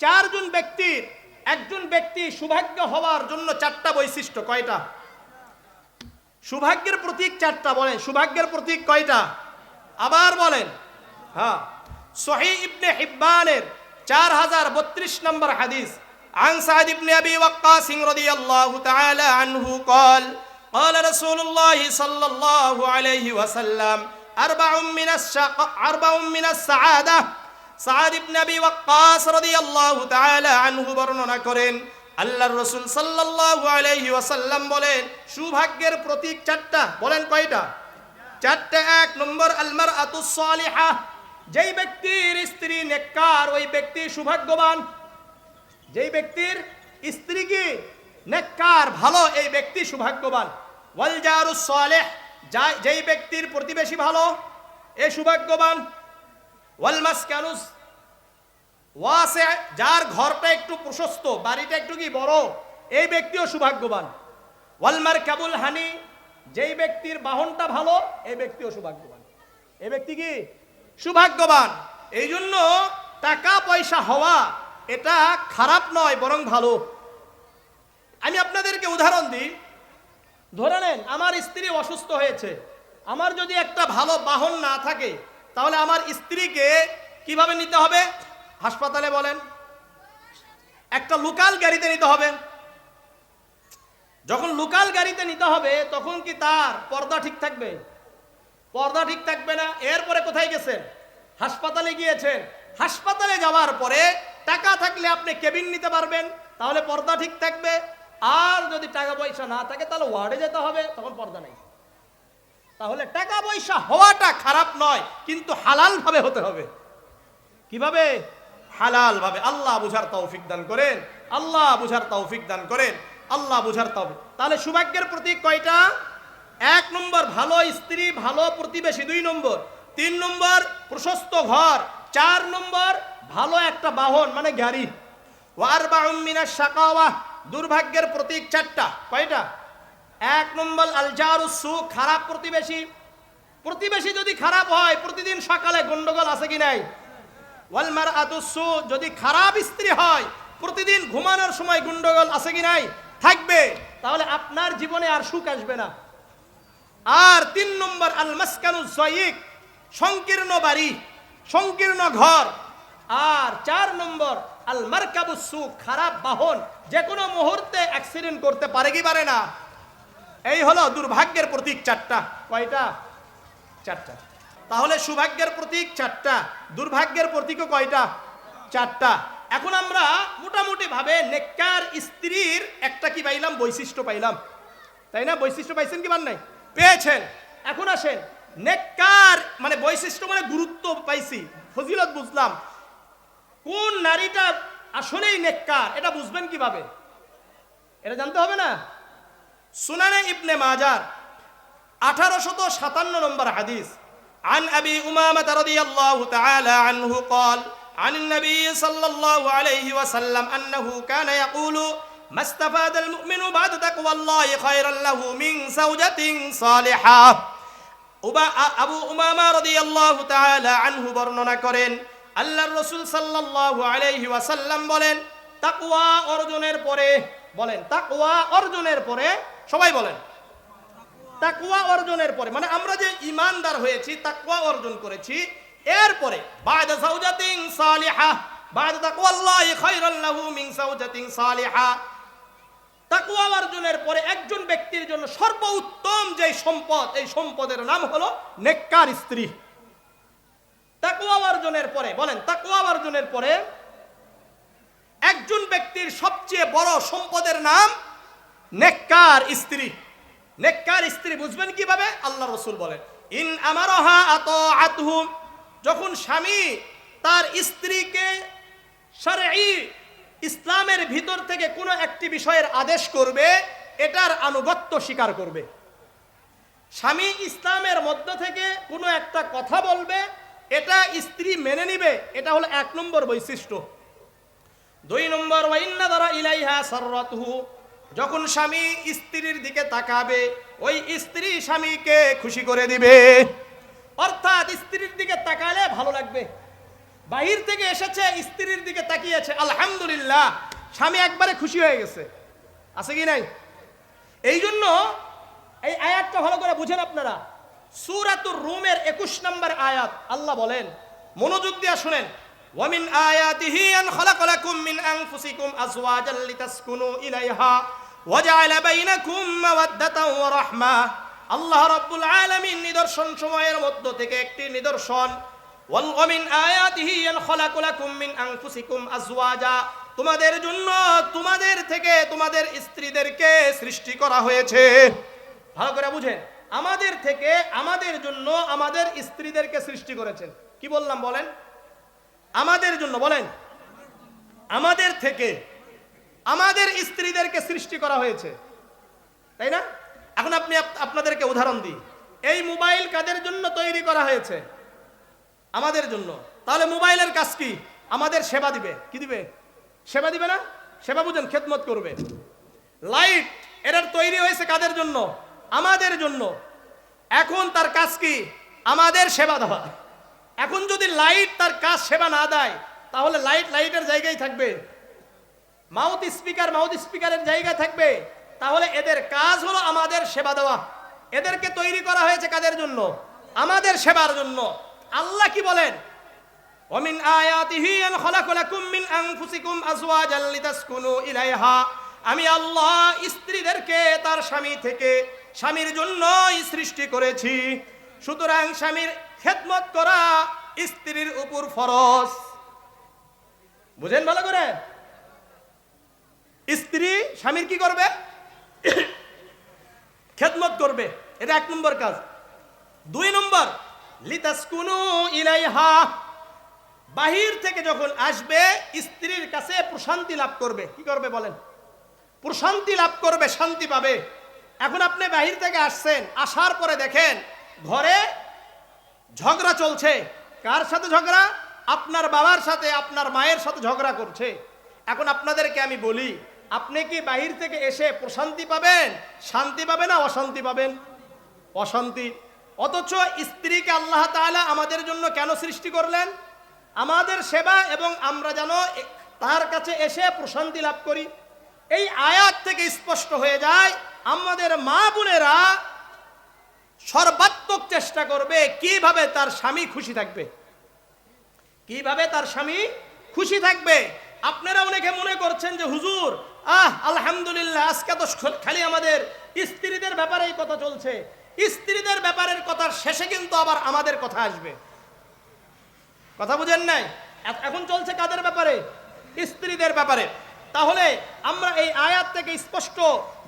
S1: 4 জন ব্যক্তির একজন ব্যক্তি সৌভাগ্য হওয়ার জন্য 4টা বৈশিষ্ট্য। কয়টা? সৌভাগ্যের প্রতীক 4টা। বলেন সৌভাগ্যের প্রতীক কয়টা? আবার বলেন। হ্যাঁ, সহিহ ইবনে হিব্বানের 4032 নম্বর হাদিস, عن سعد بن أبي وقاص رضي الله تعالى عنه قال قال رسول الله صلى الله عليه وسلم أربع من السعادة। সাদ ইবনে আবি ওয়াক্কাস রাদিয়াল্লাহু তাআলা আনহু বর্ণনা করেন আল্লাহর রাসূল সাল্লাল্লাহু আলাইহি ওয়াসাল্লাম বলেন সৌভাগ্যের প্রতীক 4টা। বলেন কয়টা? 4টা। 1 নম্বর আল মারআতুস সালিহা, যেই ব্যক্তির স্ত্রী নেককার ওই ব্যক্তি সৌভাগ্যবান। যেই ব্যক্তির স্ত্রী কি নেককার, ভালো, এই ব্যক্তি সৌভাগ্যবান। ওয়াল জারুস সালিহ, যেই ব্যক্তির প্রতিবেশী ভালো এ সৌভাগ্যবান। ওয়াল মাসকানুস ওয়াসি, যার ঘরটা একটু প্রশস্ত, বাড়িটা একটু কি বড়, এই ব্যক্তিও সৌভাগ্যবান। ওয়াল মারকাবুল হানি, যেই ব্যক্তির বাহনটা ভালো এই ব্যক্তিও সৌভাগ্যবান। এই ব্যক্তি কি সৌভাগ্যবান। এই জন্য টাকা পয়সা হওয়া এটা খারাপ নয়, বরং ভালো। আমি আপনাদেরকে উদাহরণ দিই। ধরে নেন আমার স্ত্রী অসুস্থ হয়েছে, আমার যদি একটা ভালো বাহন না থাকে তাহলে আমার স্ত্রীকে কিভাবে নিতে হবে হাসপাতালে? বলেন, একটা লোকাল গাড়িতে নিতে হবে। যখন লোকাল গাড়িতে নিতে হবে তখন কি তার পর্দা ঠিক থাকবে? পর্দা ঠিক থাকবে না। এরপরে কোথায় গেছেন? হাসপাতালে গিয়েছেন। হাসপাতালে যাওয়ার পরে টাকা থাকলে আপনি কেবিন নিতে পারবেন, তাহলে পর্দা ঠিক থাকবে। আর যদি টাকা পয়সা না থাকে তাহলে ওয়ার্ডে যেতে হবে, তখন পর্দা নেই। তাহলে টাকা পয়সা হওয়াটা খারাপ নয়, কিন্তু হালাল ভাবে হতে হবে। কিভাবে? হালাল ভাবে। আল্লাহ বুঝার তৌফিক দান করেন, আল্লাহ বুঝার তৌফিক দান করেন, আল্লাহ বুঝার তৌফিক। তাহলে সৌভাগ্যের প্রতীক কয়টা? 1 নম্বর ভালো স্ত্রী, ভালো প্রতিবেশী। 2 নম্বর, 3 নম্বর প্রশস্ত ঘর। 4 নম্বর ভালো একটা বাহন মানে গাড়ি। ওয়ারবাউম মিনাশ শাকাওয়া, দুর্ভাগ্যের প্রতীক 4টা। কয়টা? 1 নম্বর আল জারুস সু, খারাপ প্রতিবেশী। প্রতিবেশী যদি খারাপ হয় প্রতিদিন সকালে গন্ডগোল আছে কি নাই? ওয়াল মারআতুস সু, যদি খারাপ স্ত্রী হয় প্রতিদিন ঘুমানোর সময় গন্ডগোল আছে কি নাই? থাকবে। তাহলে আপনার জীবনে আর সুখ আসবে না। আর 3 নম্বর আল মাসকানুজ যায়িক, সংকীর্ণ বাড়ি, সংকীর্ণ ঘর। আর 4 নম্বর আল মারকাবুস সু, খারাপ বাহন, যে কোনো মুহূর্তে অ্যাক্সিডেন্ট করতে পারে কি পারে না? এই হলো দুর্ভাগ্যের প্রতীক 4টা। কয়টা? 4টা। তাহলে সৌভাগ্যের প্রতীক 4টা, দুর্ভাগ্যের প্রতীকও কয়টা? 4টা। এখন আমরা মোটামুটি ভাবে নেককার স্ত্রীর একটা কি পাইলাম? বৈশিষ্ট্য পাইলাম, তাই না? বৈশিষ্ট্য পাইছেন কি পান নাই? পেয়েছেন। এখন আসেন, নেককার মানে বৈশিষ্ট্য মানে গুরুত্ব পাইছি, ফজিলত বুঝলাম। কোন নারীটা আসলেই নেককার এটা বুঝবেন কিভাবে? এটা জানতে হবে না? সুনানে ইবনে মাজার 1857 নম্বর হাদিস, عن أبي أمامة رضي الله تعالى عنه قال عن النبي صلى الله عليه وسلم أنه كان يقول ما استفاد المؤمن بعد تقوى الله خيرا له من زوجة صالحة। আবু উমামা রাদিয়াল্লাহু তাআলা আনহু বর্ণনা করেন, আল্লাহর রাসূল সাল্লাল্লাহু আলাইহি ওয়াসাল্লাম বলেন, তাকওয়া অর্জনের পরে, বলেন তাকওয়া অর্জনের পরে, সবাই বলেন তাকওয়া অর্জনের পরে, মানে আমরা যে ঈমানদার হয়েছি, তাকওয়া অর্জন করেছি, এরপরে বা'দা যাওজাতিন সালিহা, বা'দা তাকওয়াল্লাহি খায়রান লাহু মিন যাওজাতিন সালিহা, তাকওয়া অর্জনের পরে একজন ব্যক্তির জন্য সর্বোত্তম যে সম্পদ, এই সম্পদের নাম হলো নেককার স্ত্রী। তাকওয়া অর্জনের পরে, বলেন তাকওয়া অর্জনের পরে একজন ব্যক্তির সবচেয়ে বড় সম্পদের নাম নেককার স্ত্রী। নেককার স্ত্রী বুঝবেন কিভাবে? আল্লাহ রাসূল বলেন, ইন আমারাহা আতাআতহু, যখন স্বামী তার স্ত্রীকে শরঈ ইসলামের ভিতর থেকে কোনো একটি বিষয়ের আদেশ করবে, এটার আনুগত্য স্বীকার করবে। স্বামী ইসলামের মধ্য থেকে কোনো একটা কথা বলবে, এটা স্ত্রী মেনে নিবে, এটা হলো 1 নম্বর বৈশিষ্ট্য। 2 নম্বর, ওয়া ইন্না দারা ইলাইহা সাররাতুহু, যখন স্বামী স্ত্রীর দিকে তাকাবে, ওই স্ত্রী স্বামীকে খুশি করে দিবে। অর্থাৎ স্ত্রীর দিকে তাকালে ভালো লাগবে। বাহির থেকে এসেছে, স্ত্রীর দিকে তাকিয়েছে, আলহামদুলিল্লাহ, স্বামী একবারে খুশি হয়ে গেছে, আছে কি নাই? এই জন্য এই আয়াতটা ভালো করে বুঝেন আপনারা। সূরাতুর রুমের 21 নম্বর আয়াত, আল্লাহ বলেন, মনোযোগ দিয়ে শুনেন, ওয়া মিন আয়াতিহি আন খালাকা লাকুম মিন আনফুসিকুম আজওয়াজান লিতাসকুনু ইলাইহা ওয়া জাআলা বাইনাকুম মাওয়াদ্দাতান ওয়া রাহমা। আল্লাহ রাব্বুল আলামিন নিদর্শন সময়ের মধ্য থেকে একটি নিদর্শন, ওয়া মিন আয়াতিহি আন খালাকা লাকুম মিন আনফুসিকুম আজওয়াজা, তোমাদের জন্য তোমাদের থেকে তোমাদের স্ত্রীদেরকে সৃষ্টি করা হয়েছে। ভালো করে বুঝেন, আমাদের থেকে আমাদের জন্য আমাদের স্ত্রীদেরকে সৃষ্টি করেছেন। কি বললাম বলেন? আমাদের জন্য, বলেন আমাদের থেকে আমাদের স্ত্রীদেরকে সৃষ্টি করা হয়েছে, তাই না? এখন আপনি আপনাদেরকে উদাহরণ দিই, এই মোবাইল কাদের জন্য তৈরি করা হয়েছে? আমাদের জন্য। তাহলে মোবাইলের কাজ কি? আমাদের সেবা দিবে। কি দিবে? সেবা দিবে না? সেবা বুঝেন, খেদমত করবে। লাইট এর তৈরি হয়েছে কাদের জন্য? আমাদের জন্য। এখন তার কাজ কি? আমাদের সেবা দেওয়া। এখন যদি লাইট তার কাজ সেবা না দেয়, তাহলে লাইট লাইটের জায়গায় থাকবে, মাউথ স্পিকারের জায়গায় থাকবে। তাহলে এদের কাজ হলো আমাদের সেবা দেওয়া। এদেরকে তৈরি করা হয়েছে কাদের জন্য? আমাদের সেবার জন্য। আল্লাহ কি বলেন? ওমিন আয়াতিহি আন খালাকা লাকুম মিন আনফুসিকুম আজওয়াজান লিতাসকুনু ইলাইহা, আমি আল্লাহ স্ত্রীদেরকে তার স্বামী থেকে স্বামীর জন্যই সৃষ্টি করেছি। সুতরাং স্বামীর খেদমত করা স্ত্রীর উপর ফরজ। বুঝেন ভালো করে? স্ত্রী স্বামীর কি করবে? খেদমত করবে, এটা 1 নম্বর কাজ। 2 নম্বর, লিতাসকুনু ইলাইহা, বাহির থেকে যখন আসবে স্ত্রীর কাছে প্রশান্তি লাভ করবে। কি করবে বলেন? প্রশান্তি লাভ করবে, শান্তি পাবে। এখন আপনি বাহির থেকে আসছেন, আসার পরে দেখেন ঘরে ঝগড়া চলছে। কার সাথে ঝগড়া? আপনার বাবার সাথে, আপনার মায়ের সাথে ঝগড়া করছে। এখন আপনাদেরকে আমি বলি, আপনি কি বাহির থেকে এসে প্রশান্তি পাবেন, শান্তি পাবেন না অশান্তি পাবেন? অশান্তি। অথচ স্ত্রীকে আল্লাহ তাআলা আমাদের জন্য কেন সৃষ্টি করলেন? আমাদের সেবা এবং আমরা যেন তার কাছে এসে প্রশান্তি লাভ করি। এই আয়াত থেকে স্পষ্ট হয়ে যায় আমাদের মা বোনেরা সর্বাত্মক চেষ্টা করবে কিভাবে তার স্বামী খুশি থাকবে, কিভাবে তার স্বামী খুশি থাকবে। আপনারা অনেকে মনে করছেন যে হুজুর আলহামদুলিল্লাহ, আজকে তো খালি আমাদের স্ত্রীদের ব্যাপারেই কথা চলছে। স্ত্রীদের ব্যাপারের কথার শেষে কিন্তু আবার আমাদের কথা আসবে। কথা বুঝেন নাই? এখন চলছে কাদের ব্যাপারে? স্ত্রীদের ব্যাপারে। তাহলে আমরা এই আয়াত থেকে স্পষ্ট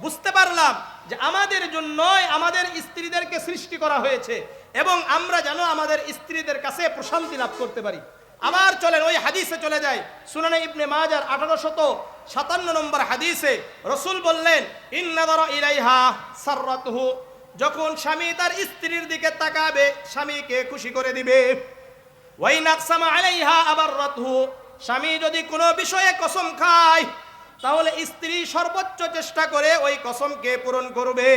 S1: বুঝতে পারলাম যে আমাদের জন্যই আমাদের স্ত্রীদেরকে সৃষ্টি করা হয়েছে, এবং আমরা যেন আমাদের স্ত্রীদের কাছে প্রশান্তি লাভ করতে পারি। আবার চলেন ওই হাদিসে চলে যায়, সুনানে ইবনে মাজার 1857 নম্বর হাদিসে রাসূল বললেন, ইন্নাযারা ইলাইহা সাররাতুহু, যখন স্বামী তার স্ত্রীর দিকে তাকাবে স্বামীকে খুশি করে দিবে। ওয়াইন আকসামা আলাইহা আবাররাতুহু, স্বামী যদি কোনো বিষয়ে কসম খায় তাহলে স্ত্রী সর্বোচ্চ চেষ্টা করে ওই কসমকে পূরণ করবে।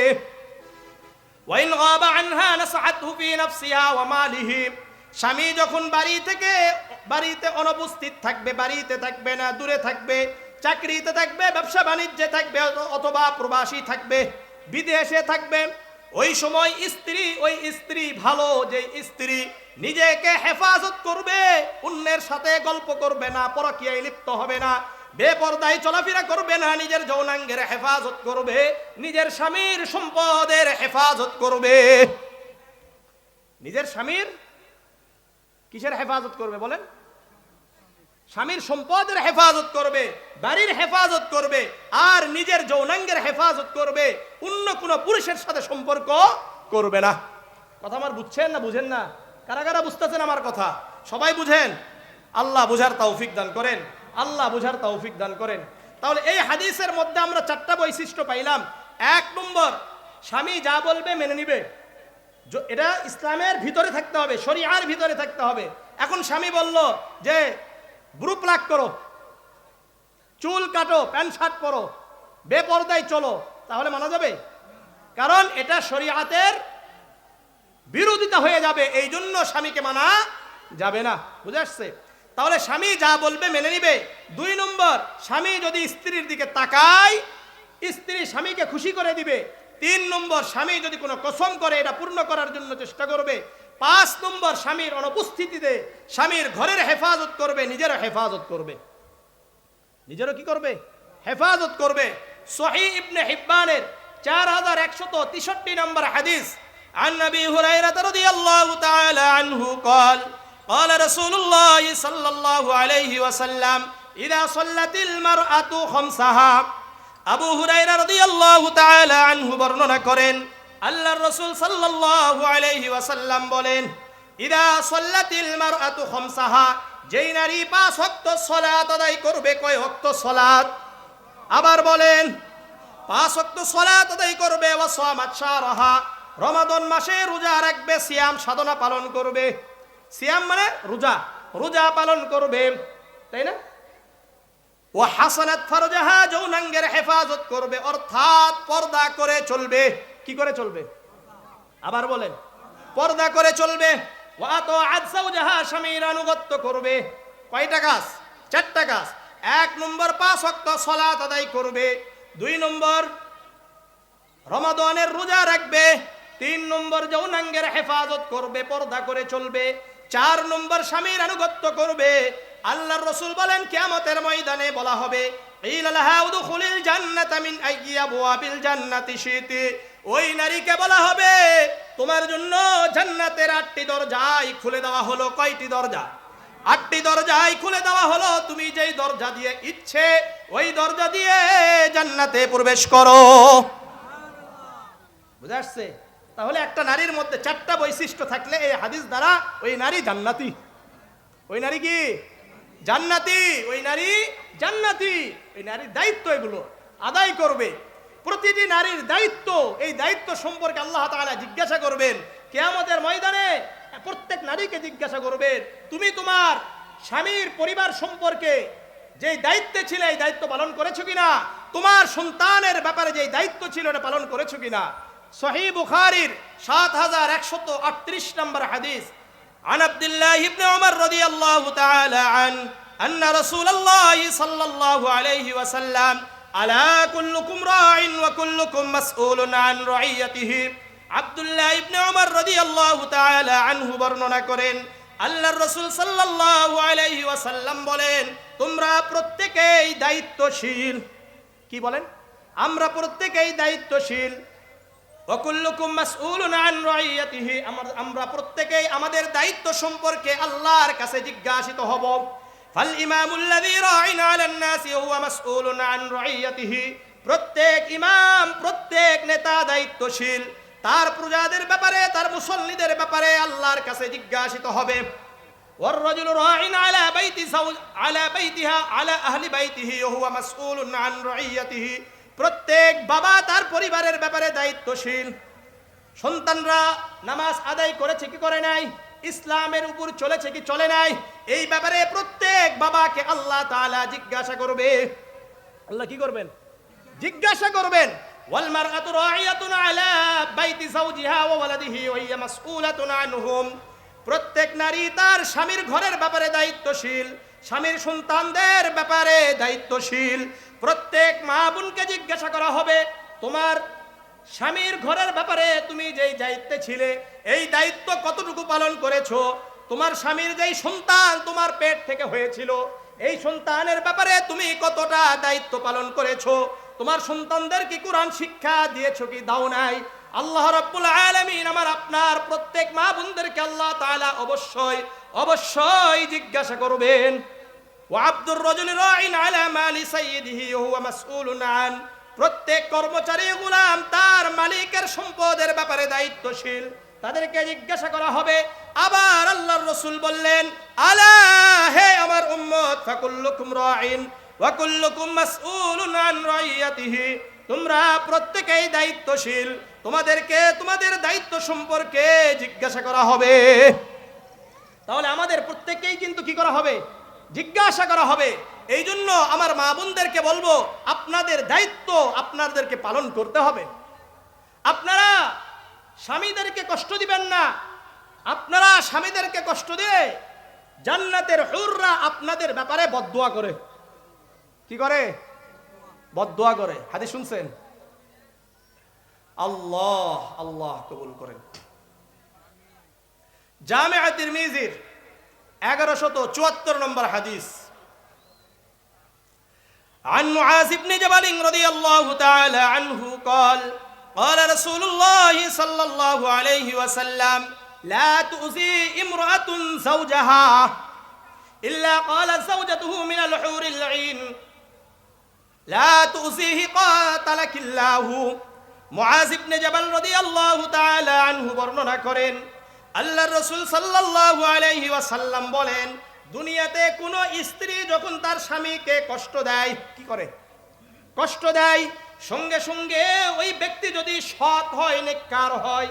S1: ওয়াইন গাবা আনহা নাসআতহু ফি নাফসিহা ওয়া মালিহি, স্বামী যখন বাড়িতে অনুপস্থিত থাকবে, বাড়িতে থাকবে না, দূরে থাকবে, চাকরিতে থাকবে, ব্যবসা বাণিজ্যে থাকবে, অথবা প্রবাসী থাকবে, বিদেশে থাকবে, ওই সময় ওই স্ত্রী ভালো, যে স্ত্রী নিজেকে হেফাজত করবে, অন্যের সাথে গল্প করবে না, পরকীয়ায় লিপ্ত হবে না, বেপরদায় চলাফেরা করবে না, নিজের যৌনাঙ্গের হেফাজত করবে, নিজের স্বামীর সম্পদের হেফাজত করবে। নিজের স্বামীর কিসের হেফাজত করবে বলেন? স্বামীর সম্পদের হেফাজত করবে, বাড়ির হেফাজত করবে, আর নিজের যৌনাঙ্গের হেফাজত করবে, অন্য কোনো পুরুষের সাথে সম্পর্ক করবে না। কথা আমার বুঝছেন না বুঝেন না? কারা কারা বুঝতেছেন আমার কথা? সবাই বুঝেন? আল্লাহ বুঝার তৌফিক দান করেন, আল্লাহ বুঝার তৌফিক দান করেন। তাহলে এই হাদিসের মধ্যে আমরা 4টা বৈশিষ্ট্য পাইলাম। 1 নম্বর, স্বামী যা বলবে মেনে নিবে, এটা ইসলামের ভিতরে থাকতে হবে, শরিয়ার ভিতরে থাকতে হবে। এখন স্বামী বলল যে ব্রু প্লাক করো, চুল কাটো, প্যান্ট শার্ট পরো, বেপরদায় চলো, তাহলে মানা যাবে? কারণ এটা শরিয়াতের বিরোধিতা হয়ে যাবে, এই জন্য স্বামীকে মানা যাবে না। বুঝে আসছে? তাহলে স্বামী যা বলবে মেনে নিবে। 2 নম্বর, স্বামী যদি স্ত্রীর দিকে তাকায় স্ত্রী স্বামীকে খুশি করে দিবে। 3 নম্বর, স্বামী যদি কোনো কসম করে এটা পূর্ণ করার জন্য চেষ্টা করবে। 5 নম্বর, স্বামীর অনুপস্থিতিতে স্বামীর ঘরের হেফাজত করবে, নিজেরও হেফাজত করবে। নিজেরও কি করবে? হেফাজত করবে। সহিহ ইবনে হিব্বানের 4163 নম্বর হাদিস, عن أبي هريرة رضي الله تعالى عنه قال قال رسول الله صلى الله عليه وسلم إذا صلت المرأة خمسها, আবু হুরায়রা রাদিয়াল্লাহু তাআলা আনহু বর্ণনা করেন, আল্লাহর রাসূল সাল্লাল্লাহু আলাইহি ওয়াসাল্লাম বলেন, ইদা সাল্লাতিল মারআতু খামসাহা, যেই নারী 5 ওয়াক্ত সালাত আদায় করবে। কয় ওয়াক্ত সালাত? আবার বলেন, 5 ওয়াক্ত সালাত আদায় করবে। ওয়া সামাত শাহরাহা, রমাদান মাসে রোজা রাখবে, সিয়াম সাধনা পালন করবে। সিয়াম মানে রোজা, রোজা পালন করবে, তাই না? ও হাসানাত ফারজাহা, যৌনাঙ্গের হেফাজত করবে, অর্থাৎ পর্দা করে চলবে। কি করে চলবে? আবার বলেন, পর্দা করে চলবে। ও আতাআত যাওজাহা, স্বামীর আনুগত্য করবে। কয়টা কাজ? 4টা কাজ। 1 নম্বর, 5 ওয়াক্ত সালাত আদায় করবে। 2 নম্বর, রমাদানের রোজা রাখবে। 3 নম্বর, যৌনাঙ্গের হেফাজত করবে, পর্দা করে চলবে। 4 নম্বর, স্বামীর আনুগত্য করবে। আল্লাহর রাসূল বলেন, কিয়ামতের ময়দানে বলা হবে, ইলা লাহা উদখুলিল জান্নাতা মিন আইয়ি আবওয়াবিল জান্নাতি শিতি, ওই নারীকে বলা হবে তোমার জন্য জান্নাতের 8টি দরজাই খুলে দেওয়া হলো। কয়টি দরজা? 8টি দরজাই খুলে দেওয়া হলো। তুমি যেই দরজা দিয়ে ইচ্ছে ওই দরজা দিয়ে জান্নাতে প্রবেশ করো। বুঝা আসছে? তাহলে একটা নারীর মধ্যে 4টা বৈশিষ্ট্য থাকলে এই হাদিস দ্বারা ওই নারী জান্নাতি। ওই নারী কি? জান্নাতি। ওই নারী জান্নাতি। এই নারীর দায়িত্ব এগুলো আদায় করবে। প্রতিটি নারীর দায়িত্ব, এই দায়িত্ব সম্পর্কে আল্লাহ তাআলা জিজ্ঞাসা করবেন কিয়ামতের ময়দানে। প্রত্যেক নারীকে জিজ্ঞাসা করবেন, তুমি তোমার স্বামীর পরিবার সম্পর্কে যে দায়িত্বে ছিলে এই দায়িত্ব পালন করেছো কিনা? তোমার সন্তানের ব্যাপারে যে দায়িত্ব ছিল এটা পালন করেছো কিনা? সহিহ বুখারীর 7138 নম্বর হাদিস, عن عبد الله بن عمر رضي الله تعالى عنه أن رسول الله صلى الله عليه وسلم ألا كلكم راع وكلكم مسؤول عن رعيته। আব্দুল্লাহ ইবনে উমর রাদিয়াল্লাহু তাআলা আনহু বর্ণনা করেন, আল্লাহর রাসূল সাল্লাল্লাহু আলাইহি ওয়াসাল্লাম বলেন, তোমরা প্রত্যেকেই দায়িত্বশীল। কি বলেন? আমরা প্রত্যেকেই দায়িত্বশীল। ওয়া কুল্লুকুম মাসউলুন আন রাইয়াতিহি, আমরা প্রত্যেকেই আমাদের দায়িত্ব সম্পর্কে আল্লাহর কাছে জিজ্ঞাসিত হব। ফাল ইমামুল্লাযী রাইন আলান নাসি হুয়া মাসউলুন আন রাইয়াতিহি, প্রত্যেক ইমাম, প্রত্যেক নেতা দায়িত্বশীল, তার প্রজাদের ব্যাপারে, তার মুসল্লিদের ব্যাপারে আল্লাহর কাছে জিজ্ঞাসিত হবে। ওয়ার রাজুলু রাইন আলা বাইতি আলা বাইতিহা আলা আহলি বাইতিহি হুয়া মাসউলুন আন রাইয়াতিহি, প্রত্যেক বাবা তার পরিবারের ব্যাপারে দায়িত্বশীল। সন্তানরা নামাজ আদায় করেছে কি করে নাই, ইসলামের উপর চলেছে কি চলে নাই, এই ব্যাপারে প্রত্যেক বাবাকে আল্লাহ তাআলা জিজ্ঞাসা করবে। আল্লাহ কি করবেন? জিজ্ঞাসা করবেন। ওয়াল মারআতু রাইয়াতুন আলা বাইতি যাওজিহা ওয়া ওয়ালাদিহি ওয়া হিয়া মাসউলাতুন আনহুম, প্রত্যেক নারী তার স্বামীর ঘরের ব্যাপারে দায়িত্বশীল, স্বামীর সন্তানদের ব্যাপারে দায়িত্বশীল। প্রত্যেক মা বোনকে জিজ্ঞাসা করা হবে, তোমার স্বামীর ঘরের ব্যাপারে তুমি যেই দায়িত্বে ছিলে, এই দায়িত্ব কতটুকু পালন করেছো? তোমার স্বামীর যেই সন্তান তোমার পেট থেকে হয়েছিল, এই সন্তানের ব্যাপারে তুমি কতটা দায়িত্ব পালন করেছো? তোমার সন্তানদের কি কোরআন শিক্ষা দিয়েছো কি দাও নাই? আল্লাহ রাব্বুল আলামিন আমার আপনার প্রত্যেক মা বোনদেরকে আল্লাহ তাআলা অবশ্যই অবশ্যই জিজ্ঞাসা করবেন। ওয়া আব্দুর রাজুলি রাইন আলা মালি সাইয়্যিদিহি হুয়া মাসউলুন আন, প্রত্যেক কর্মচারী গোলাম তার মালিকের সম্পদের ব্যাপারে দায়িত্বশীল, তাদেরকে জিজ্ঞাসা করা হবে। আবার আল্লাহর রাসূল বললেন, আলা হে আমার উম্মত, ফাকুল্লুকুম রাইন ওয়া কুল্লুকুম মাসউলুন আন রাইয়াতিহি, তোমরা প্রত্যেকেই দায়িত্বশীল, তোমাদেরকে তোমাদের দায়িত্ব সম্পর্কে জিজ্ঞাসা করা হবে। তাহলে আমাদের প্রত্যেককেই কিন্তু কি করা হবে? জিজ্ঞাসা করা হবে। এই জন্য আমার মা বোনদেরকে বলবো, আপনাদের দায়িত্ব আপনাদেরকে পালন করতে হবে। আপনারা স্বামীদেরকে কষ্ট দিবেন না। আপনারা স্বামীদেরকে কষ্ট দিয়ে জান্নাতের হুররা আপনাদের ব্যাপারে বদদুয়া করে। কি করে? বদদুয়া করে। হাদিস শুনছেন? আল্লাহ আল্লাহ কবুল করেন। জামিআ তিরমিজির 1174 নম্বর হাদিস। عن معاذ بن جبل رضي الله تعالى عنه قال قال رسول الله صلى الله عليه وسلم لا تؤذي امرأة زوجها إلا قالت زوجته من الحور العين لا تؤذيه قاتلك الله। মুআজ ইবনে জাবাল রাদিয়াল্লাহু তাআলা আনহু বর্ণনা করেন, আল্লাহর রাসূল সাল্লাল্লাহু আলাইহি ওয়াসাল্লাম বলেন, দুনিয়াতে কোনো স্ত্রী যখন তার স্বামীকে কষ্ট দেয়, কি করে? কষ্ট দেয়, সঙ্গে সঙ্গে ওই ব্যক্তি যদি সৎ হয়, নেককার হয়,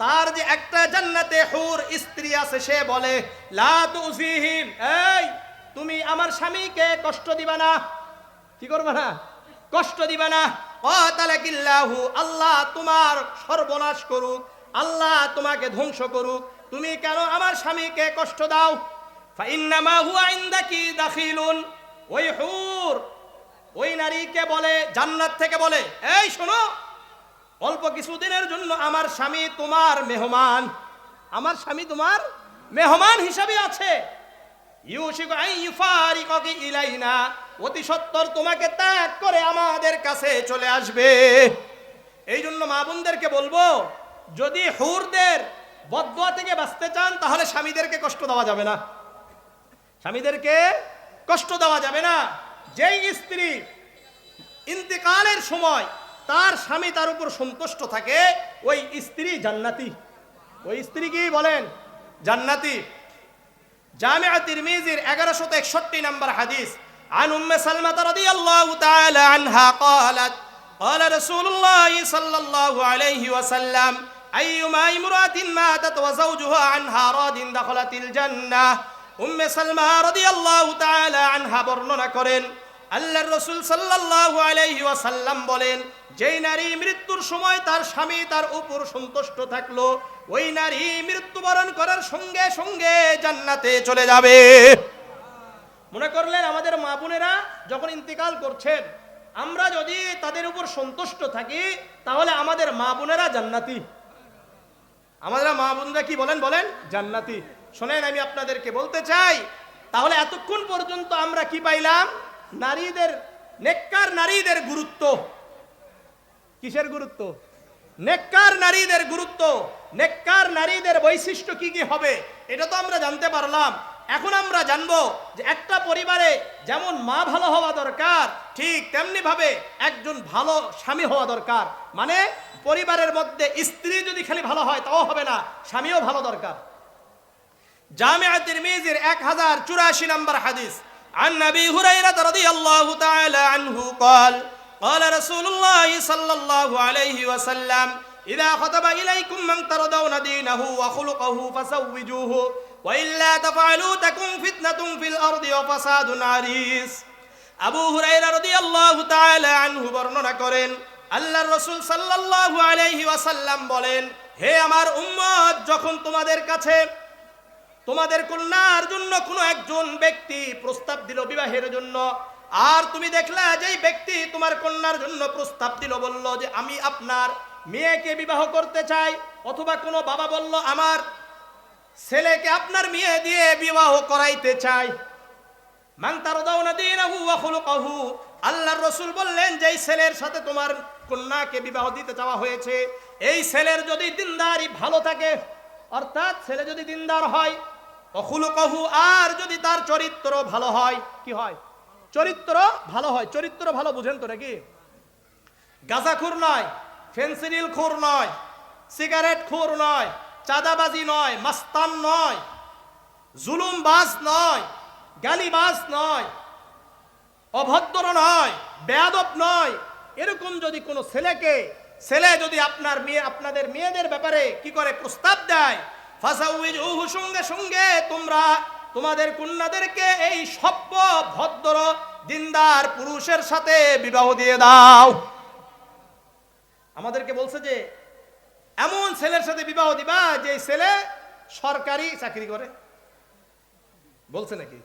S1: তার যে একটা জান্নাতে হুর স্ত্রী আছে, সে বলে লা তুযিহিম, এই তুমি আমার স্বামীকে কষ্ট দিবা না। কি করবা না? কষ্ট দিবা না। কাতালাকিল্লাহু, আল্লাহ তোমার সর্বনাশ করুক, আল্লাহ তোমাকে ধ্বংস করুক, তুমি কেন আমার স্বামীকে কষ্ট দাও? ফাইন্নামা হুয়া ইনদাকি দাখিলুন, ওই হুর ওই নারীকে বলে, জান্নাত থেকে বলে, এই শোনো, অল্প কিছুদিনের জন্য আমার স্বামী তোমার মেহমান, আমার স্বামী তোমার মেহমান হিসাবে আছে। ইউশিকু আন ইউফারিকাকি ইলাইনা, অতি সত্বর তোমাকে ত্যাগ করে আমাদের কাছে চলে আসবে। এই জন্য মা বোনদেরকে বলবো, যদি হুরদের বদদুয়া থেকে বাঁচতে চান, তাহলে স্বামীদেরকে কষ্ট দেওয়া যাবে না। স্বামীদেরকে কষ্ট দেওয়া যাবে না। যেই স্ত্রী ইন্তেকালের সময় তার স্বামী তার উপর সন্তুষ্ট থাকে, ওই স্ত্রী জান্নাতি। ওই স্ত্রী কি বলেন? জান্নাতি। জামিআ তিরমিজির 1161 নম্বর হাদিস। عن أم سلمة رضي الله تعالى عنها قالت قال رسول الله صلى الله عليه وسلم أيما امرأة ماتت وزوجها عنها راض دخلت الجنة। উম্মে সালমা রাদিয়াল্লাহু তাআলা আনহা বর্ণনা করেন, আল্লাহর রাসূল সাল্লাল্লাহু আলাইহি ওয়াসাল্লাম বলেন, যেই নারী মৃত্যুর সময় তার স্বামী তার উপর সন্তুষ্ট থাকলো, ওই নারী মৃত্যুবরণ করার সঙ্গে সঙ্গে জান্নাতে চলে যাবে। মনে করলেন আমাদের মা বোনেরা যখন ইন্তেকাল করছেন, আমরা যদি তাদের উপর সন্তুষ্ট থাকি, তাহলে আমাদের মা বোনেরা জান্নাতি। আমাদের মা বোনেরা কি বলেন? বলেন জান্নাতি। শোনেন, আমি আপনাদেরকে বলতে চাই, তাহলে এতক্ষণ পর্যন্ত আমরা কি পাইলাম? নারীদের, নেককার নারীদের গুরুত্ব। কিসের গুরুত্ব? নেককার নারীদের গুরুত্ব, নেককার নারীদের বৈশিষ্ট্য কি কি হবে এটা তো আমরা জানতে পারলাম। এখন আমরা জানবো যে একটা পরিবারে যেমন মা ভালো হওয়া দরকার, ঠিক তেমনি ভাবে একজন ভালো স্বামী হওয়া দরকার। মানে পরিবারের মধ্যে স্ত্রী যদি খালি ভালো হয় তাও হবে না, স্বামীও ভালো দরকার। জামিআ তিরমিজির 1084 নম্বর হাদিস, عن أبي هريرة رضي الله تعالى عنه قال قال رسول الله صلى الله عليه وسلم إذا خطب إليكم من ترضون دينه وخلقه فزوجوه وإلا تفعلوا تكن فتنة في الأرض وفساد عريض। আবু হুরায়রা রাদিয়াল্লাহু তাআলা আনহু বর্ণনা করেন, আল্লাহর রাসূল সাল্লাল্লাহু আলাইহি ওয়াসাল্লাম বলেন, হে আমার উম্মত, যখন তোমাদের কাছে তোমাদের কন্যার জন্য কোনো একজন ব্যক্তি প্রস্তাব দিল বিবাহের জন্য, আর তুমি দেখলা যে ব্যক্তি তোমার কন্যার জন্য প্রস্তাব দিল, বলল যে আমি আপনার মেয়েকে বিবাহ করতে চাই, অথবা কোনো বাবা বলল আমার ছেলেকে আপনার মেয়ে দিয়ে বিবাহ করাইতে চাই, মান তারদাউনা দীনাহু ওয়া খুলুকাহু, আল্লাহর রাসূল বললেন যে এই ছেলের সাথে তোমার কন্যাকে বিবাহ দিতে চাওয়া হয়েছে, এই ছেলের যদি দিনদারি ভালো থাকে, অর্থাৎ ছেলে যদি দিনদার হয়, ওয়া খুলুকাহু, আর যদি তার চরিত্র ভালো হয়, কি হয়? চরিত্র ভালো হয়। চরিত্র ভালো বুঝেন তো নাকি? গাঁজাখোর নয়, ফেন্সিডিল খোর নয়, সিগারেট খোর নয়, চাঁদাবাজি নয়, মাস্তান নয়, জুলুমবাজ নয়, গালিবাজ নয়, অভদ্র নয়, বেয়াদব নয়। এরকম যদি কোনো ছেলে যদি আপনার মেয়ে আপনাদের মেয়েদের ব্যাপারে কি করে প্রস্তাব দেয়, ফাসাউইজুহু, সঙ্গে সঙ্গে তোমরা তোমাদের কন্যাদেরকে এই সভ্য ভদ্র দিনদার পুরুষের সাথে বিবাহ দিয়ে দাও। আমাদেরকে বলছে যে এমন ছেলের সাথে বিবাহ দিবা যে ছেলে সরকারি চাকরি করে। বলছে নাকি?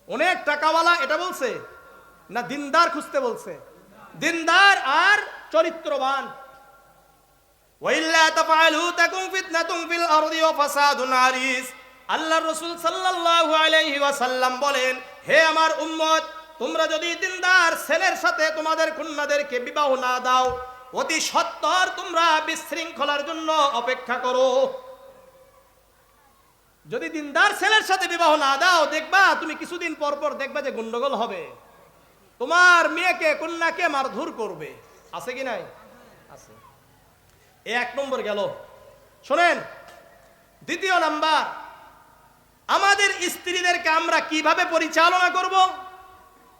S1: অনেক টাকাওয়ালা এটা বলছে না, দিনদার খুঁজতে বলছে, দিনদার আর চরিত্রবান। ওয়াইল্লা তাফআলু তাকুন ফিতনাতুন ফিল আরদি ওয়া ফাসাদুন আরিজ। আল্লাহর রাসূল সাল্লাল্লাহু আলাইহি ওয়াসাল্লাম বলেন, হে আমার উম্মত, তোমরা যদি দিনদার ছেলের সাথে তোমাদের কন্যাদেরকে বিবাহ না দাও, অতি সত্বর তোমরা বিশৃঙ্খলার জন্য অপেক্ষা করো। যদি দিনদার ছেলের সাথে বিবাহ না দাও, দেখবা তুমি কিছুদিন পর পর দেখবা যে গন্ডগোল হবে, তোমার মেয়েকে কন্যাকে মারধর করবে। আছে কি নাই? আছে। এক নম্বর গেল। শোনেন, দ্বিতীয় নাম্বার, আমাদের স্ত্রীদেরকে আমরা কিভাবে পরিচালনা করব?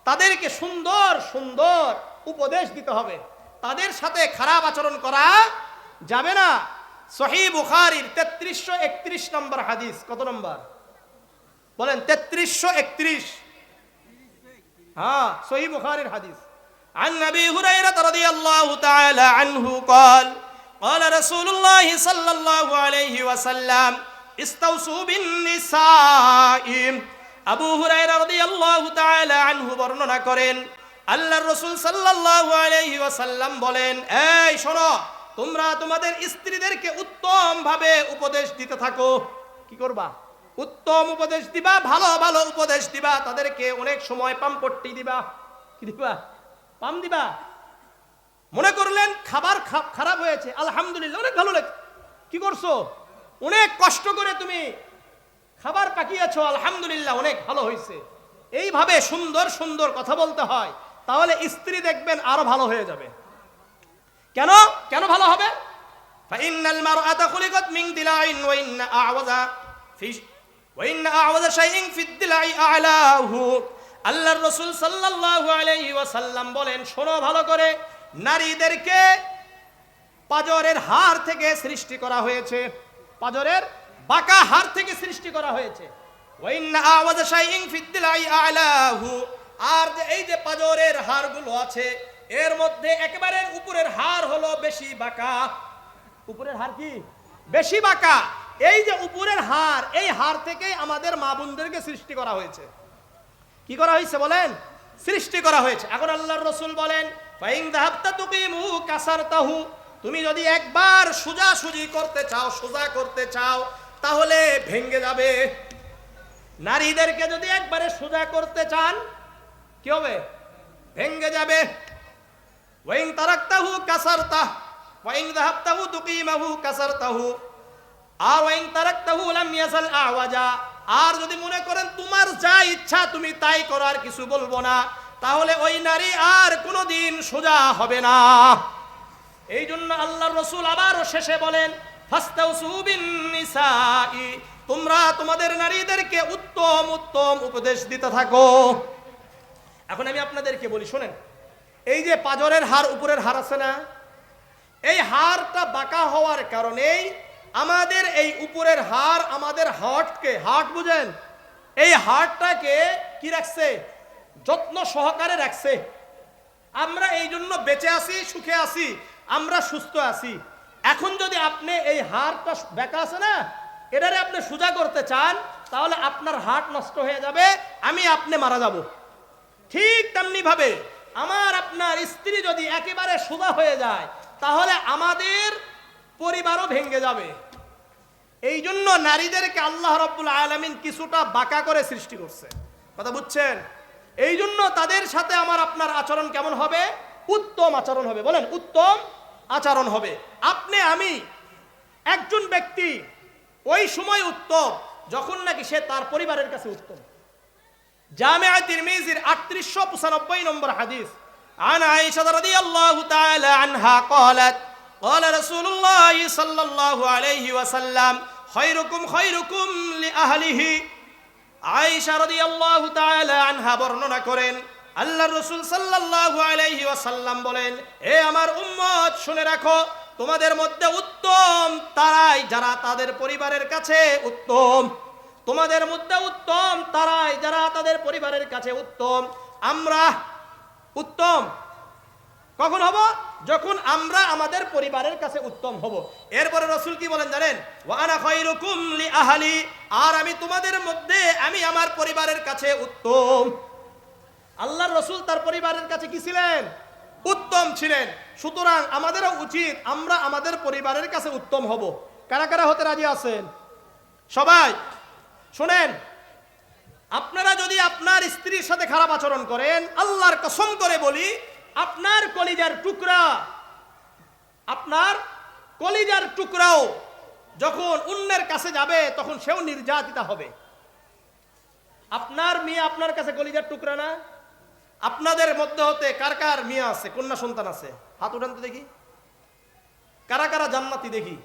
S1: তাদেরকে সুন্দর সুন্দর উপদেশ দিতে হবে, তাদের সাথে খারাপ আচরণ করা যাবে না। সহিহ বুখারীর 3331 নম্বর হাদিস। কত নম্বর বলেন? 3331। হ্যাঁ, সহিহ বুখারীর হাদিস। عن أبي هريرة رضي الله تعالى عنه قال قال رسول الله صلى الله عليه وسلم استوصوا بالنساء। আবু হুরায়রা রাদিয়াল্লাহু তাআলা আনহু বর্ণনা করেন, আল্লাহর রাসূল সাল্লাল্লাহু আলাইহি ওয়াসাল্লাম বলেন, এই শোনো, তোমরা তোমাদের স্ত্রীদেরকে উত্তম ভাবে উপদেশ দিতে থাকো। কি করবা? উত্তম উপদেশ দিবা, ভালো ভালো উপদেশ দিবা। তাদেরকে অনেক সময় পামপট্টি দিবা। কি দিবা? পাম দিবা। মনে করলেন খাবার খারাপ হয়েছে, আলহামদুলিল্লাহ, অনেক ভালো লাগে। কি করছো? অনেক কষ্ট করে তুমি খাবার পাকিয়েছো, আলহামদুলিল্লাহ, অনেক ভালো হয়েছে। এইভাবে সুন্দর সুন্দর কথা বলতে হয়, তাহলে স্ত্রী দেখবেন আরো ভালো হয়ে যাবে। কেন কেন ভালো হবে? ফাইন্নাল মারআতা খুলিকাত মিন দিলাইন ওয়া ইন্না আ'ওয়াজা শাইইন ফিদ দিলাই আ'লাহু। আল্লাহর রাসূল সাল্লাল্লাহু আলাইহি ওয়াসাল্লাম বলেন, শোনো ভালো করে, নারীদেরকে পাজরের হাড় থেকে সৃষ্টি করা হয়েছে, পাজরের বাঁকা হাড় থেকে সৃষ্টি করা হয়েছে। ওয়া ইন্না আ'ওয়াজা শাইইন ফিদ দিলাই আ'লাহু, আর যে এই যে পাজরের হাড়গুলো আছে, এর মধ্যে একেবারে উপরের হাড় হলো বেশি বাঁকা। উপরের হাড় কি? বেশি বাঁকা। এই যে উপরের হাড়, এই হাড় থেকে আমাদের মা বোনদেরকে সৃষ্টি করা হয়েছে। কি করা হয়েছে বলেন? সৃষ্টি করা হয়েছে। এখন আল্লাহর রাসূল বলেন, ফাইন যাহাবতা তুকিমু কাসারতাহু, তুমি যদি একবার সোজাসুজি করতে চাও, সোজা করতে চাও, তাহলে ভেঙে যাবে। নারীদেরকে যদি একবারে সোজা করতে চান, কি হবে? ভেঙে যাবে। ওয়াইন তারাকতাহু কাসারতাহ, ওয়া ইন যাহাবতাহু তুকিমাহু কাসারতাহু আর ওয়া ইন তারাকতাহু লাম ইয়াসাল আওয়াজা। আর যদি মনে করেন তোমার যা ইচ্ছা তুমি তাই করো, আর কিছু বলবো না, তাহলে ওই নারী আর কোনোদিন সোজা হবে না। এই জন্য আল্লাহর রাসূল আবারও শেষে বলেন, ফাস্তাউসু বিন নিসাই, তোমরা তোমাদের নারীদেরকে উত্তম উত্তম উপদেশ দিতে থাকো। এখন আমি আপনাদেরকে বলি, শোনেন, এই যে পাজরের হাড়, উপরের হাড় আছে না, এই হাড়টা বাঁকা হওয়ার কারণেই আমাদের এই উপরের হাড় আমাদের হার্টকে, হার্ট বুঝেন, এই হার্টটাকে কি রাখছে, যত্ন সহকারে রাখছে। আমরা এই জন্য বেঁচে আছি, সুখে আছি, আমরা সুস্থ আছি। এখন যদি আপনি এই হাড়টা বেঁকা আছে না, এটারে আপনি সোজা করতে চান, তাহলে আপনার হার্ট নষ্ট হয়ে যাবে, আপনি মারা যাব। ঠিক তেমনি ভাবে আমার আপনার স্ত্রী যদি একেবারে সোজা হয়ে যায়, তাহলে আমাদের পরিবারও ভেঙে যাবে। এই জন্য নারীদেরকে আল্লাহ রাব্বুল আলামিন কিছুটা বাঁকা করে সৃষ্টি করছে, কথা বুঝছেন? এই জন্য তাদের সাথে আমার আপনার আচরণ কেমন হবে? উত্তম আচরণ হবে। বলেন, উত্তম আচরণ হবে। আপনি আমি একজন ব্যক্তি ওই সময় উত্তম যখন নাকি সে তার পরিবারের কাছে উত্তম। জামিআ তিরমিজির 3895 নম্বর হাদিস, আন আয়েশা রাদিয়াল্লাহু তাআলা আনহা قالت قال رسول الله صلى الله عليه وسلم خيركم خيركم لأهله। আয়েশা রাদিয়াল্লাহু তাআলা আনহা বর্ণনা করেন, আল্লাহর রাসূল সাল্লাল্লাহু আলাইহি ওয়াসাল্লাম বলেন, হে আমার উম্মত শুনে রাখো, তোমাদের মধ্যে উত্তম তারাই যারা তাদের পরিবারের কাছে উত্তম। তোমাদের মধ্যে উত্তম তারাই যারা তাদের পরিবারের কাছে উত্তম। আমরা উত্তম কখন হব? যখন আমরা আমাদের পরিবারের কাছে উত্তম হব। এরপরে রাসূল কি বলেন জানেন? ওয়া আনা খায়রুকুম লি আহলি, আর আমি তোমাদের মধ্যে আমি আমার পরিবারের কাছে উত্তম। আল্লাহর রাসূল তার পরিবারের কাছে কি ছিলেন? উত্তম ছিলেন। সুতরাং আমাদেরও উচিত আমরা আমাদের পরিবারের কাছে উত্তম হব। কারা কারা হতে রাজি আছেন? সবাই শুনেন, আপনারা যদি আপনার স্ত্রীর সাথে খারাপ আচরণ করেন, আল্লাহর কসম করে বলি, আপনার কলিজার টুকরাও যখন অন্যের কাছে যাবে তখন সেও নির্যাতিতা হবে। আপনার মেয়ে আপনার কাছে কলিজার টুকরা না? আপনাদের মধ্যে হতে কার কার মেয়ে আছে, কন্যা সন্তান আছে? হাত উঠান তো দেখি। কারা কারা জান্নাতি দেখি?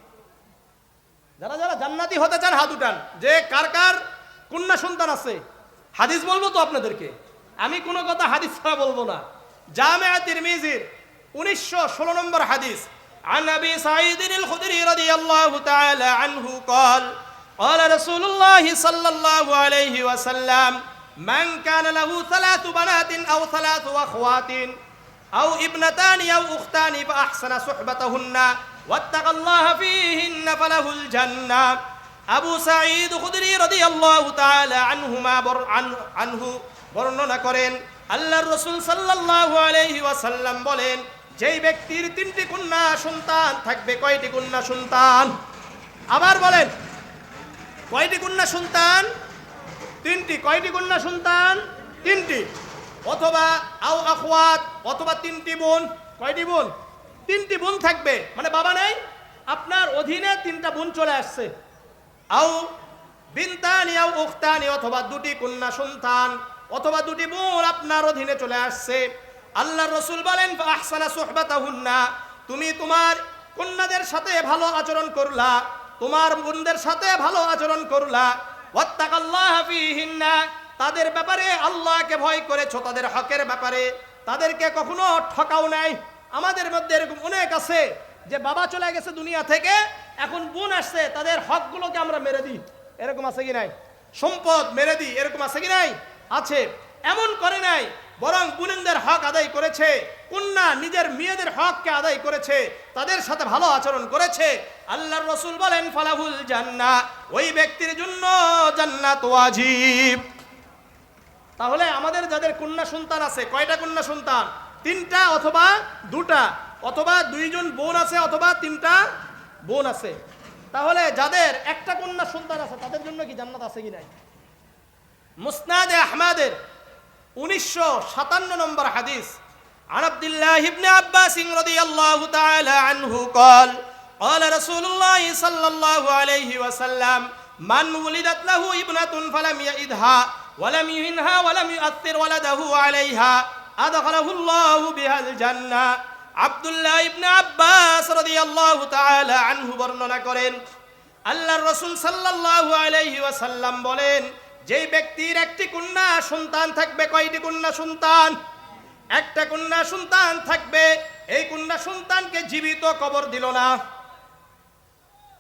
S1: যারা যারা জান্নাতি হতে চান হাত উঠান। যে কার কার কন্যা সন্তান আছে? হাদিস বলবো তো আপনাদেরকে, আমি কোনো কথা হাদিস ছাড়া বলবো না। জামিআ তিরমিজির 1916 নম্বর হাদিস, عن أبي سعيد الخدري رضي الله تعالى عنه قال قال رسول الله صلى الله عليه وسلم من كان له 3 بنات أو 3 أخوات أو ابنتان أو أختان فأحسن صحبتهن واتقى الله فيهن فله الجنة। আবু সাঈদ খুদরি রাদিয়াল্লাহু তাআলা আনহু বর্ণনা করেন, আল্লাহর রাসূল সাল্লাল্লাহু আলাইহি ওয়াসাল্লাম বলেন, যেই ব্যক্তির 3টি কন্যা সন্তান থাকবে। কয়টি কন্যা সন্তান? আবার বলেন, কয়টি কন্যা সন্তান? 3টি। কয়টি কন্যা সন্তান? 3টি। অথবা আও আখওয়াত, অথবা 3টি বোন। কয়টি বোন? 3টি বোন থাকবে, মানে বাবা নাই, আপনার অধীনে 3টা বোন চলে আসছে। আও বিনতানি আও উখতানি, অথবা 2টি কন্যা সন্তান অথবা 2টি বোন আপনার অধীনে চলে আসছে। আল্লাহর রাসূল বলেন, ফাহসানা সুহবাতাহুন্না, তুমি তোমার কন্যাদের সাথে ভালো আচরণ করলা, তোমার বোনদের সাথে ভালো আচরণ করলা। ওয়াত্তাকাল্লাহা ফীহিন্না, তাদের ব্যাপারে আল্লাহকে ভয় করেছো, তাদের হকের ব্যাপারে তাদেরকে কখনো ঠকাও নাই। আমাদের মধ্যে এরকম অনেক আছে যে বাবা চলে গেছে দুনিয়া থেকে, এখন বোন আসছে, তাদের হকগুলোকে আমরা মেরে দিই। এরকম আছে কি নাই? সম্পদ মেরে দিই, এরকম আছে কি নাই? আছে। এমন করে নাই, বরং বোনদের হক আদায় করেছে, কন্যা নিজের মেয়েদের হককে আদায় করেছে, তাদের সাথে ভালো আচরণ করেছে। আল্লাহর রাসূল বলেন, ফালাহুল জান্নাহ, ওই ব্যক্তির জন্য জান্নাত ওয়াজিব। তাহলে আমাদের যাদের কন্যা সন্তান আছে, কয়টা কন্যা সন্তান? 3টা অথবা 2টা, অথবা 2 জন বোন আছে অথবা 3টা বোন আছে। তাহলে যাদের একটা কন্যা সন্তান আছে তাদের জন্য কি জান্নাত আছে কি নাই? মুসনাদে আহমদের 1957 নম্বর হাদিস, عن عبد الله بن عباس رضي الله تعالى عنه قال قال رسول الله صلى الله عليه وسلم من ولدت له ابنة فلم يئدها ولم يهنها ولم يؤثر ولده عليها أدخله الله بها الجنة আব্দুল্লাহ ইবনে আব্বাস রাদিয়াল্লাহু তাআলা আনহু বর্ণনা করেন আল্লাহর রাসূল সাল্লাল্লাহু আলাইহি ওয়াসাল্লাম বলেন যেই ব্যক্তির একটি কন্যা সন্তান থাকবে, কয়টি কন্যা সন্তান? একটা কন্যা সন্তান থাকবে, এই কন্যা সন্তানকে জীবিত কবর দিল না।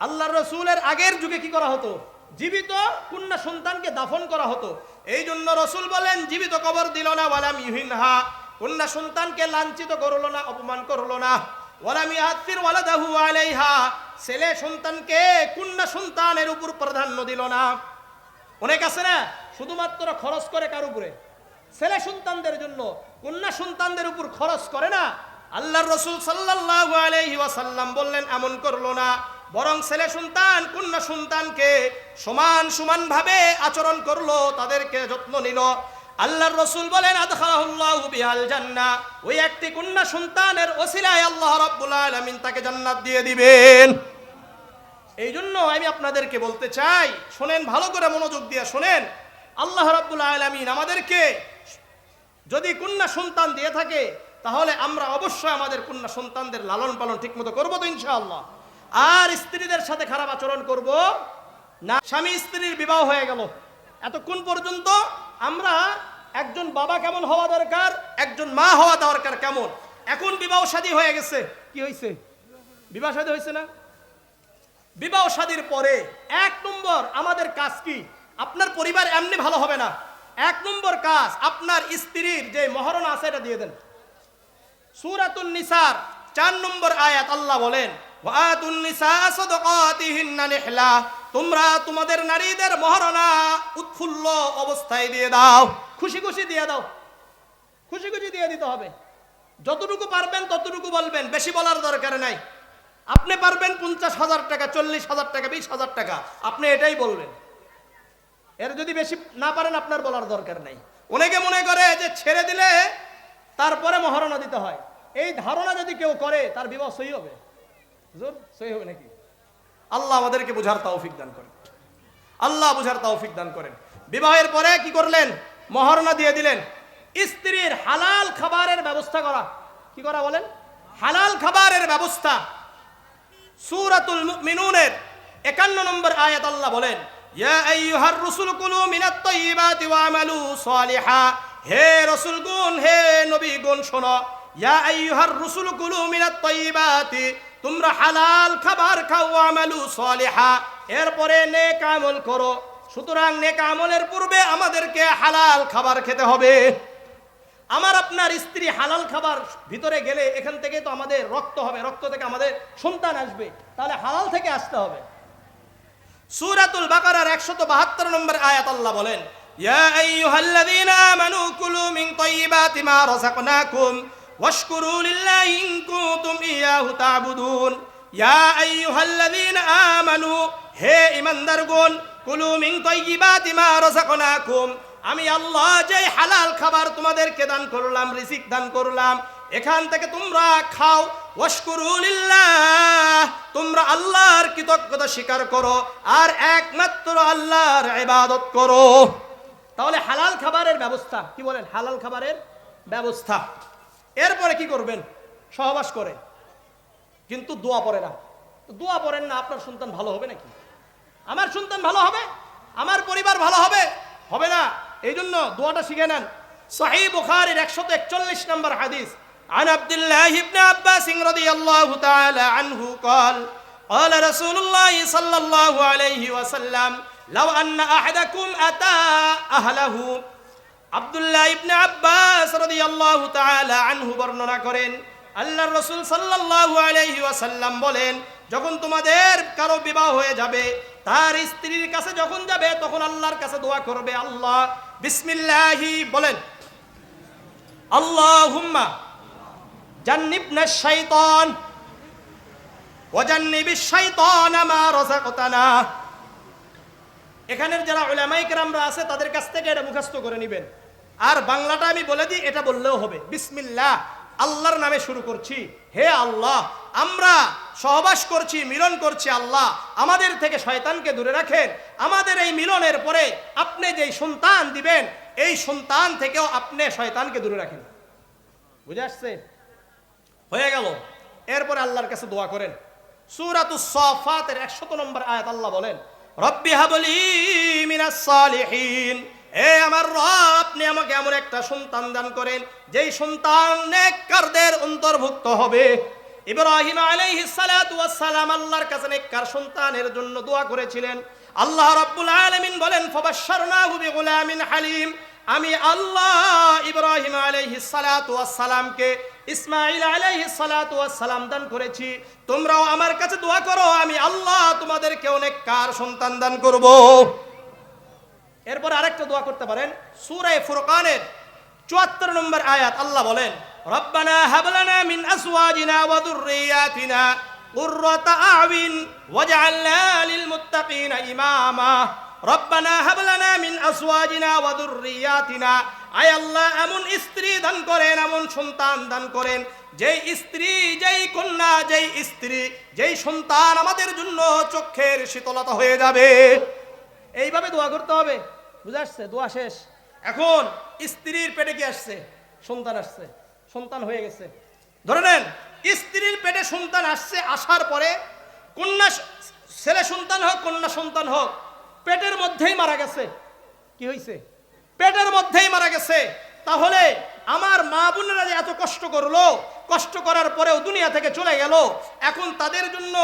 S1: আল্লাহর রাসূলের আগের যুগে কি করা হতো? জীবিত কন্যা সন্তানকে দাফন করা হতো। এই জন্য রাসূল বলেন জীবিত কবর দিল না, ওয়ালাম ইউহিনহা, কন্যা সন্তানকে লাঞ্ছিত করলো না, অপমান করলো না। ওয়ালাম ইয়াসির ওয়ালাদাহু আলাইহা, ছেলে সন্তানকে কন্যা সন্তানের উপর প্রাধান্য দিল না। অনেক আছে না শুধুমাত্র খরচ করে কার উপরে? ছেলে সন্তানদের জন্য, কন্যা সন্তানদের উপর খরচ করে না। আল্লাহর রাসূল সাল্লাল্লাহু আলাইহি ওয়াসাল্লাম বললেন এমন করলো না, বরং ছেলে সন্তান কন্যা সন্তানকে সমান সমান ভাবে আচরণ করলো, তাদেরকে যত্ন নিল। আল্লাহর রাসূল বলেন আদখালাহুল্লাহু বিহাল জান্নাহ, ওই একটি কন্যা সন্তানের ওসিলায় আল্লাহ রাব্বুল আলামিন তাকে জান্নাত দিয়ে দিবেন। এই জন্য আমি আপনাদেরকে বলতে চাই, শোনেন, ভালো করে মনোযোগ দিয়ে শোনেন, আল্লাহ রাব্বুল আলামিন আমাদেরকে যদি কন্যা সন্তান দিয়ে থাকে তাহলে আমরা অবশ্যই আমাদের কন্যা সন্তানদের লালন পালন ঠিকমতো করবো তো ইনশাআল্লাহ। আর স্ত্রীদের সাথে খারাপ আচরণ করব না। স্বামী স্ত্রীর বিবাহ হয়ে গেল, এতক্ষণ পর্যন্ত আমরা একজন বাবা কেমন হওয়া দরকার, একজন মা হওয়া দরকার কেমন, এখন বিবাহ শাদী হয়ে গেছে, কি হয়েছে? বিবাহ শাদী হয়েছে না? বিবাহ শাদীর পরে এক নম্বর আমাদের কাজ কি? আপনার পরিবার এমনি ভালো হবে না। এক নম্বর কাজ, আপনার স্ত্রীর যে মহারণা আছে এটা দিয়ে দেন। সূরাতুন নিসার 4 নম্বর আয়াত আল্লাহ বলেন ওয়াতুন নিসা সাদাকাতিহিন্না নিহলা, তোমরা তোমাদের নারীদের মহারণা উৎফুল্ল অবস্থায় দিয়ে দাও, খুশি খুশি দিয়ে দাও, খুশি খুশি দিয়ে দিতে হবে। যতটুকু পারবেন ততটুকু বলবেন, বেশি বলার দরকার নাই। আপনি পারবেন 50,000 টাকা, 40,000 টাকা, 20,000 টাকা, আপনি এটাই বলবেন। এর যদি বেশি না পারেন আপনার বলার দরকার নাই। অনেকে মনে করে যে ছেড়ে দিলে তারপরে মহারণা দিতে হয়, এই ধারণা যদি কেউ করে তার বিবাহ সহি হবে? সহি হবে নাকি? আল্লাহ আমাদেরকে বুঝার তৌফিক দান করেন, আল্লাহ বুঝার তৌফিক দান করেন। বিবাহের পরে কি করলেন? মহারণা দিয়ে দিলেন। স্ত্রীর হালাল খাবারের ব্যবস্থা করা, কি করা বলেন? হালাল খাবারের ব্যবস্থা। সূরাতুল মুমিনুনের 51 নম্বর আয়াত আল্লাহ বলেন ইয়া আইয়ুহার রাসূল কুলু মিনাত তাইয়্যিবাতি ওয়া'মালু সালিহা, হে রাসূলগণ, হে নবীগণ শোনো, ইয়া আইয়ুহার রাসূল কুলু মিনাত তাইয়্যিবাতি, তোমরা হালাল খাবার খাও, ওয়া'মালু সালিহা, এরপরে নেক আমল করো। সুতরাং নেক আমলের পূর্বে আমাদেরকে হালাল খাবার খেতে হবে। আমার আপনার স্ত্রী হালাল খাবার ভিতরে গেলে এখান থেকে তো আমাদের রক্ত হবে, রক্ত থেকে আমাদের সন্তান আসবে, তাহলে হালাল থেকে আসতে হবে। সূরাতুল বাকারার 172 নম্বর আয়াত আল্লাহ বলেন ইয়া আইয়ুহাল্লাযীনা আমানু কুলু মিন তাইয়্যিবাতি মা রাযাকনাকুম ওয়াশকুরু লিল্লাহি ইন কুনতুম ইয়াহু তা'বুদুন। ইয়া আইয়ুহাল্লাযীনা আমানু, হে ঈমানদারগণ, কুলু মিন তাইয়্যিবাতি মা রাযাকনাকুম, আমি আল্লাহ যে হালাল খাবার তোমাদেরকে দান করলাম, রিজিক দান করলাম, এখান থেকে তোমরা খাও। ওয়াশকুরু লিল্লাহ, তোমরা আল্লাহর কৃতজ্ঞতা স্বীকার করো আর একমাত্র আল্লাহর ইবাদত করো। তাহলে হালাল খাবারের ব্যবস্থা, কি বলেন? হালাল খাবারের ব্যবস্থা। এরপরে কি করবেন? সহবাস করে, কিন্তু দোয়া পড়ে না। দোয়া পড়েন না, আপনার সন্তান ভালো হবে নাকি? আমার সন্তান ভালো হবে, আমার পরিবার ভালো হবে? হবে না। এই জন্য দোয়াটা শিখে নেন। সহিহ বুখারীর 141 নম্বর হাদিস, عن عبد الله بن عباس رضي الله تعالى عنه قال قال رسول الله صلى الله عليه وسلم لو أن أحدكم أتى أهله। আব্দুল্লাহ ইবনে আব্বাস রাদিয়াল্লাহু তাআলা আনহু বর্ণনা করেন আল্লাহর রাসূল সাল্লাল্লাহু আলাইহি ওয়াসাল্লাম বলেন, যখন তোমাদের কারো বিবাহ হয়ে যাবে, তার স্ত্রীর কাছে যখন যাবে তখন আল্লাহর কাছে দোয়া করবে, আল্লাহ বিসমিল্লাহি বলেন, আল্লাহুম্মা জান্নিবনা শাইতান ওয়া জান্নিবিশ শাইতানা মা রাযাকতানা। এখানের যারা উলামায়ে কেরামরা আছে তাদের কাছ থেকে এটা মুখস্থ করে নেবেন। আর বাংলাটা আমি বলে দিই, এটা বললেও হবে। বিসমিল্লাহ, আল্লাহর নামে শুরু করছি। হে আল্লাহ, আমরা সহবাস করছি, মিলন করছি, আল্লাহ আমাদের থেকে শয়তানকে দূরে রাখেন। আমাদের এই মিলনের পরে আপনি যেই সন্তান দিবেন, এই সন্তান থেকেও আপনি শয়তানকে দূরে রাখেন। বুঝে আসছে? হয়ে গেল। এরপরে আল্লাহর কাছে দোয়া করেন। সূরাতুস সাফাতের 100 নম্বর আয়াত আল্লাহ বলেন, রব্বি হাবলি মিনাস সালিহিন, এ আমার রব, আপনি আমাকে এমন একটা সন্তান দান করেন যেই সন্তান নেককারদের অন্তর্ভুক্ত হবে। ইব্রাহিম আলাইহিস সালাতু ওয়াস সালাম আল্লাহর কাছে নেককার সন্তানের জন্য দোয়া করেছিলেন। আল্লাহ রাব্বুল আলামিন বলেন, ফাবাশশারনাহু বিগুলামিন হালিম, আমি আল্লাহ ইব্রাহিম আলাইহিস সালাতু ওয়াস সালামকে ইসমাঈল আলাইহিস সালাতু ওয়াস সালাম দান করেছি। তোমরাও আমার কাছে দোয়া করো, আমি আল্লাহ তোমাদেরকে নেককার সন্তান দান করব। এরপর আরেকটা দোয়া করতে পারেন। সূরা ফুরকানের 74 নম্বর আয়াত আল্লাহ বলেন, রব্বানা হাবলানা মিন আজওয়াজিনা ওয়া যুররিয়াতিনা কুররাতা আ'য়ুন ওয়াজআলনা লিল মুত্তাকিনা ইমামা। রব্বানা হাবলানা মিন আজওয়াজিনা ওয়া যুররিয়াতিনা, আয় আল্লাহ এমন স্ত্রী দান করেন, এমন সন্তান দান করেন, যেই স্ত্রী, যেই কন্যা, যেই স্ত্রী, যেই সন্তান আমাদের জন্য চোখের শীতলতা হয়ে যাবে। এইভাবে দোয়া করতে হবে। বুঝে আসছে? দোয়া শেষ। এখন স্ত্রীর পেটে কি আসছে? সন্তান আসছে, সন্তান হয়ে গেছে। ধরে নেন স্ত্রীর পেটে সন্তান আসছে, আসার পরে কন্যা, ছেলে সন্তান হোক কন্যা সন্তান হোক, পেটের মধ্যেই মারা গেছে। কি হয়েছে? পেটের মধ্যেই মারা গেছে। তাহলে আমার মা বোনেরা যে এত কষ্ট করলো, কষ্ট করার পরেও দুনিয়া থেকে চলে গেল, এখন তাদের জন্য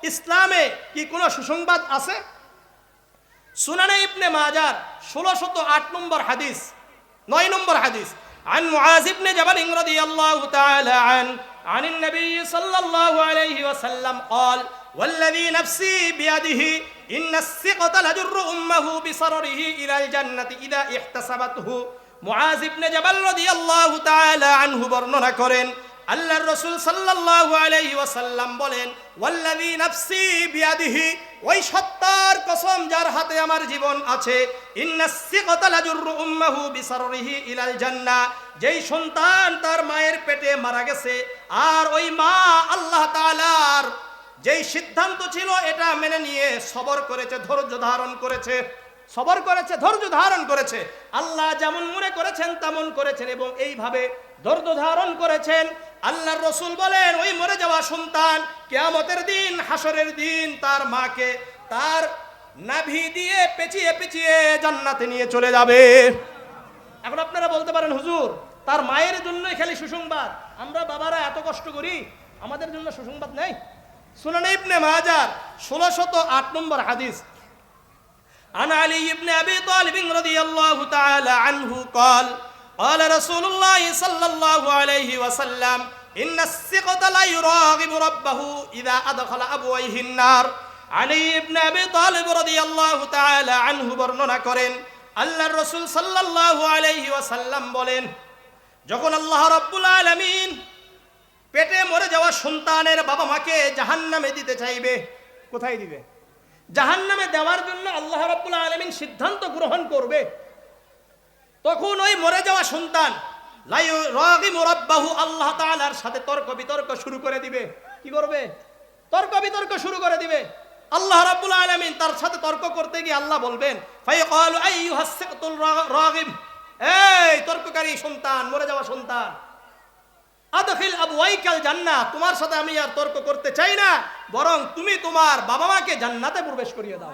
S1: ইসলামে কি কোনো সুসংবাদ আছে? সুনানে ইবনে মাজার 1608 নম্বর হাদিস, 9 নম্বর হাদিস, عن معاذ بن جبل رضي الله تعالى عنه عن النبي صلى الله عليه وسلم قال والذي نفسي بيده إن الثقة لجر أمه بصرره إلى الجنة إذا احتسبته। মুআজ ইবনে জাবাল রাদিয়াল্লাহু তাআলা আনহু বর্ণনা করেন, আল্লাহর রাসূল সাল্লাল্লাহু আলাইহি ওয়াসাল্লাম বলেন, ওয়াল্লাযী নাফসি বিয়াদিহি, ওই সত্তার কসম যার হাতে আমার জীবন আছে, ইন্নাস সিকাতা লাজুররু উম্মাহু বিসাররিহি ইলাল জান্নাহ, যেই সন্তান তার মায়ের পেটে মারা গেছে, আর ওই মা আল্লাহ তাআলার যেই সিদ্ধান্ত ছিল এটা মেনে নিয়ে সবর করেছে, ধৈর্য ধারণ করেছে, সবর করেছে, ধৈর্য ধারণ করেছে, আল্লাহ যেমন মনে করেছেন তেমন করেছেন এবং এইভাবে ধৈর্য ধারণ করেছেন। আল্লাহর রাসূল বলেন, ওই মরে যাওয়া সন্তান কিয়ামতের দিন, হাসরের দিন তার মাকে তার নাভি দিয়ে পেঁচিয়ে পেঁচিয়ে জান্নাতে নিয়ে চলে যাবে। এখন আপনারা বলতে পারেন, হুজুর তার মায়ের জন্যই খালি সুসংবাদ, আমরা বাবারা এত কষ্ট করি, আমাদের জন্য সুসংবাদ নেই? সুনানে ইবনে মাজার 1608 নম্বর হাদিস, عن علي بن أبي طالب رضي الله تعالى عنه قال قال رسول الله صلى الله عليه وسلم إن الثقة لا يراغب ربه إذا أدخل أبويه النار। علي بن أبي طالب رضي الله تعالى عنه বর্ণনা করেন, আল্লাহর রাসূল সাল্লাল্লাহু আলাইহি ওয়াসাল্লাম বলেন, যখন আল্লাহ রাব্বুল আলামিন পেটে মরে যাওয়া সন্তানের বাবা মাকে জাহান্নামে দিতে চাইবে, কোথায় দিবে? জাহান্নামে দেওয়ার জন্য আল্লাহ রাব্বুল আলামিন সিদ্ধান্ত গ্রহণ করবে, তখন ওই মরে যাওয়া সন্তান লা ইউরাগিমু রাব্বাহু, আল্লাহ তাআলার সাথে তর্ক বিতর্ক শুরু করে দিবে। কি করবে? তর্ক বিতর্ক শুরু করে দিবে। আল্লাহ রাব্বুল আলামিন তার সাথে তর্ক করতে গিয়ে আল্লাহ বলবেন, ফায়াকালু আইয়ুহাস সিকতুল রাগিম, এই তর্ককারী সন্তান, মরে যাওয়া সন্তান, আদখিল আবওয়াইকাল জান্নাহ, তোমার সাথে আমি আর তর্ক করতে চাই না, বরং তুমি তোমার বাবা মাকে জান্নাতে প্রবেশ করিয়ে দাও।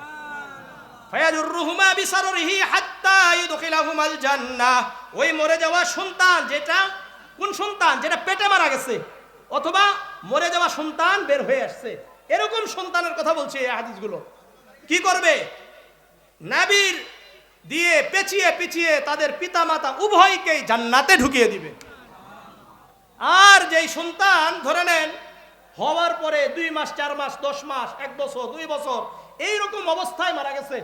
S1: ফায়াজুরুহুমা বিসাররিহি হাত্তা ইদখিলাহুমাল জান্নাহ, ওই মরে যাওয়া সন্তান, যেটা কোন সন্তান? যেটা পেটে মারা গেছে, অথবা মরে যাওয়া সন্তান বের হয়ে আসছে, এরকম সন্তানের কথা বলছে এই হাদিসগুলো। কি করবে? নাবির দিয়ে পেঁচিয়ে পেঁচিয়ে তাদের পিতামাতা উভয়কেই জান্নাতে ঢুকিয়ে দিবে। আর যেই সন্তান ধরে নেন হওয়ার পরে 2 মাস, 4 মাস, 10 মাস, 1 বছর, 2 বছর এইরকম অবস্থায় মারা গেছে।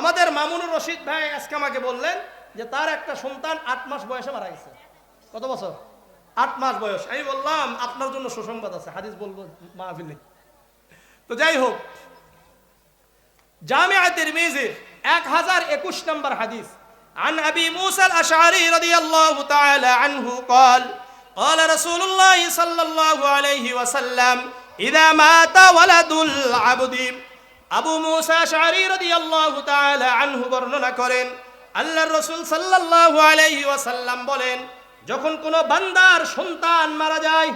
S1: আমাদের মামুনুর রশিদ ভাই আজকে আমাকে বললেন যে তার একটা সন্তান 8 মাস বয়সে মারা গেছে। কত বছর? 8 মাস বয়স। আমি বললাম আপনার জন্য সুসংবাদ আছে, হাদিস বলবো মাহফিলে। তো যাই হোক, জামিআ তিরমিজি 1021 নম্বর হাদিস, عن أبي موسى الأشعري رضي الله تعالى عنه قال قال رسول الله صلى الله عليه وسلم إذا مات ولد العبد আবু মুসা আশআরী রাদিয়াল্লাহু তাআলা আনহু বর্ণনা করেন আল্লাহর রাসূল সাল্লাল্লাহু আলাইহি ওয়াসাল্লাম বলেন যখন কোনো বান্দার সন্তান মারা যায়,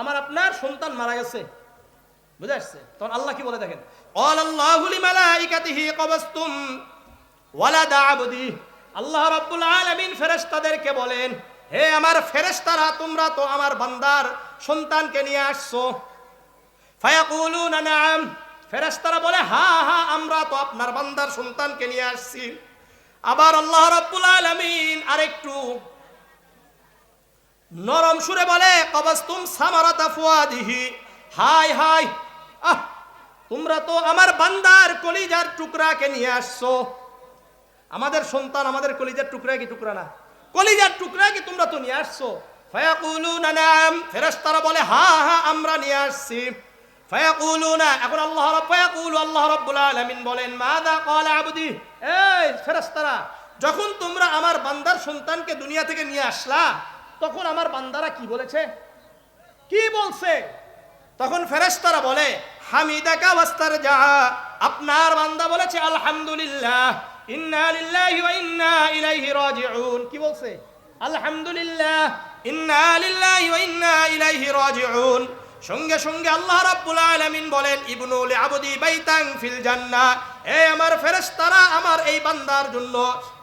S1: আমার আপনার সন্তান মারা গেছে, বুঝে আসছে, তখন আল্লাহ কি বলে দেখেন, ক্বালাল্লাহু লিমালাইকাতিহি ক্বাবাসতুম ওয়ালাদা আবদি, আল্লাহ রাব্বুল আলামিন ফেরেশতাদেরকে বলেন, হে আমার ফেরেশতারা, তোমরা তো আমার বান্দার সন্তানকে নিয়ে আসছো। ফায়াকুলুনা নাআম, ফেরেশতারা বলে হ্যাঁ হ্যাঁ, আমরা তো আপনার বান্দার সন্তানকে নিয়ে আসছি। আবার আল্লাহ রাব্বুল আলামিন আরেকটু নরম সুরে বলে, ক্বাবাসতুম সামারাতা ফুয়াদিহি, হায় হায়, তোমরা তো আমার বান্দার কলিজার টুকরাকে নিয়ে আসছো। আমাদের সন্তান আমাদের কলিজার টুকরা কি টুকরা না? কলিজার টুকরা কি তোমরা তো নিয়ে আসছো। ফায়াকুলুনা নাআম, ফেরেশতারা বলে হ্যাঁ হ্যাঁ আমরা নিয়ে আসছি। ফায়াকুলুনা, এখন আল্লাহ রাব্বুল আলামিন বলেন, মাযা ক্বালা আবদি, এই ফেরেশতারা, যখন তোমরা আমার বান্দার সন্তানকে দুনিয়া থেকে নিয়ে আসলা, তখন আমার বান্দারা কি বলেছে, কি বলছে? তখন ফেরেশতারা বলে, হামিদাকা ওয়াস্তারজা, আপনার বান্দা বলেছে আলহামদুলিল্লাহ, ইন্না লিল্লাহি ওয়া ইন্না ইলাইহি রাজিউন। কি বলছে? আলহামদুলিল্লাহ, ইন্না লিল্লাহি ওয়া ইন্না ইলাইহি রাজিউন। সঙ্গে সঙ্গে আল্লাহ রাব্বুল আলামিন বলেন, ইবনু লিআবদি বাইতান ফিল জান্নাহ, হে আমার ফেরেশতারা, আমার এই বান্দার জন্য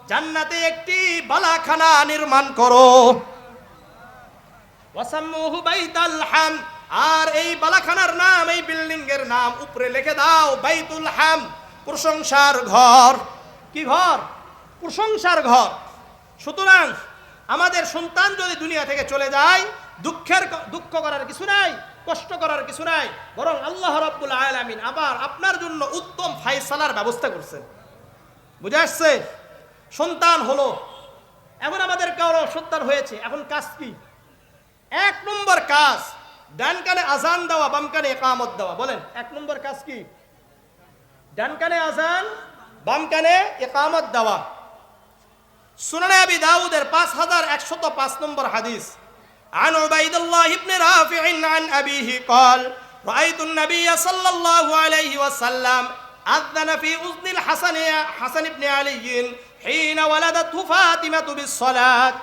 S1: জান্নাতে একটি বালাখানা নির্মাণ করো। ওয়াসাম্মুহু বাইতাল হাম, আর এই বালাখানার নাম, এই বিল্ডিং এর নাম উপরে লিখে দাও বাইতুল হাম, প্রশংসার ঘর। কি ঘর? প্রশংসার ঘর। সুতরাং আমাদের সন্তান যদি দুনিয়া থেকে চলে যায়, দুঃখ করার কিছু নাই, কষ্ট করার কিছু নাই, বরং আল্লাহ রাব্বুল আলামিন আবার আপনার জন্য উত্তম ফায়সালার ব্যবস্থা করছেন। বুঝে আসছে? সন্তান হলো, এখন আমাদের কারো সন্তান হয়েছে, এখন কাজ কি? এক নম্বর কাজ, ডান কানে আজান দেওয়া, বাম কানে ইকামত দেওয়া। বলেন, এক নম্বর কাজ কি? ডান কানে আজান, বাম কানে ইকামত দেওয়া। সুনানে আবি দাউদের 5105 নম্বর হাদিস, عن عبيد الله بن رافع عن أبيه قال رأيت النبي صلى الله عليه وسلم أذن في أذن الحسن بن علي حين ولدته فاطمة بالصلاة।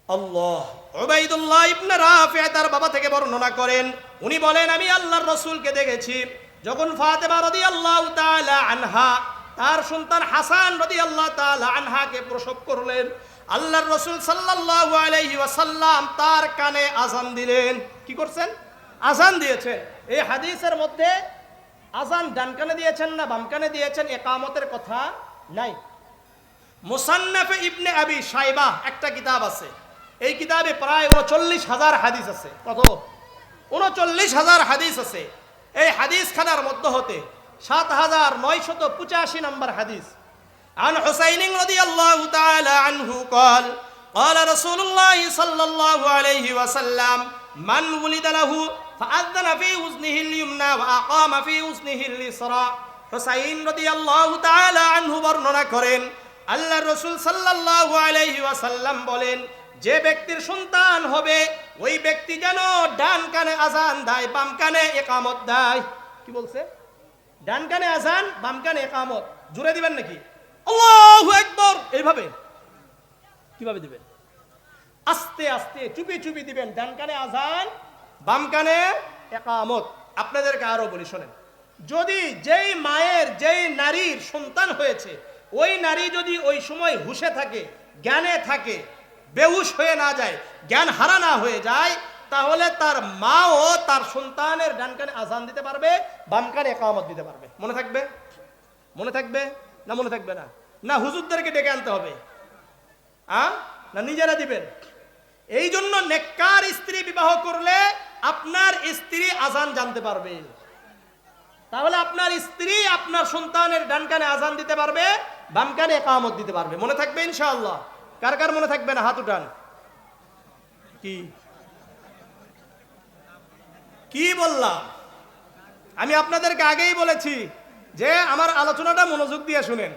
S1: আল্লাহ, উবাইদুল্লাহ ইবনে রাফি তার বাবা থেকে বর্ণনা করেন, উনি বলেন, আমি আল্লাহর রাসূলকে দেখেছি যখন ফাতেমা রাদিয়াল্লাহু তাআলা আনহা তার সন্তান হাসান রাদিয়াল্লাহু তাআলা আনহাকে প্রসব করলেন, আল্লাহর রাসূল সাল্লাল্লাহু আলাইহি ওয়াসাল্লাম তার কানে আযান দিলেন। কি করছেন? আযান দিয়েছেন। এই হাদিসের মধ্যে আযান ডান কানে দিয়েছেন না বাম কানে দিয়েছেন ইকামতের কথা নাই। মুসান্নাফে ইবনে আবি শাইবা একটা কিতাব আছে, এই কিতাবে প্রায় 39,000 হাদিস আছে। কত? 39,000 হাদিস আছে। এই হাদিস খানার মধ্য হতে 7,985 নম্বর হাদিস, عن حسين رضي الله تعالى عنه قال قال رسول الله صلى الله عليه وسلم من ولد له فأذن في أذنه اليمنى وأقام في أذنه اليسرى। হুসাইন রাদিয়াল্লাহু তাআলা আনহু বর্ণনা করেন, আল্লাহর রাসূল সাল্লাল্লাহু আলাইহি ওয়াসাল্লাম বলেন, যে ব্যক্তির সন্তান হবে ওই ব্যক্তি যেন ডান কানে আযান দেয়, বাম কানে ইকামত দেয়। কি বলছে? ডান কানে আযান, বাম কানে ইকামত। জোরে দিবেন নাকি? আল্লাহু আকবার। এইভাবে কিভাবে দিবেন? আস্তে আস্তে চুপি চুপি দিবেন। ডান কানে আযান, বাম কানে ইকামত। আপনাদেরকে আরো বলি, শোনেন, যদি যেই মায়ের, যেই নারীর সন্তান হয়েছে, ওই নারী যদি ওই সময় হুঁশে থাকে, জ্ঞানে থাকে, বেহুশ হয়ে না যায়, জ্ঞান হারা না হয়ে যায়, তাহলে তার মাও তার সন্তানের ডান কানে আযান দিতে পারবে, বাম কানে ইকামত দিতে পারবে। মনে থাকবে? মনে থাকবে না মনে থাকবে না? না হুজুরদেরকে ডেকে আনতে হবে? না নিজেরা দিবেন? এই জন্য নেককার স্ত্রী বিবাহ করলে আপনার স্ত্রী আযান জানতে পারবে, তাহলে আপনার স্ত্রী আপনার সন্তানের ডান কানে আযান দিতে পারবে, বাম কানে ইকামত দিতে পারবে। মনে থাকবে ইনশাআল্লাহ? কার কার মনে থাকবে না হাত উঠান। কি কি বললাম? আমি আপনাদেরকে আগেই বলেছি যে আমার আলোচনাটা মনোযোগ দিয়ে শুনেন।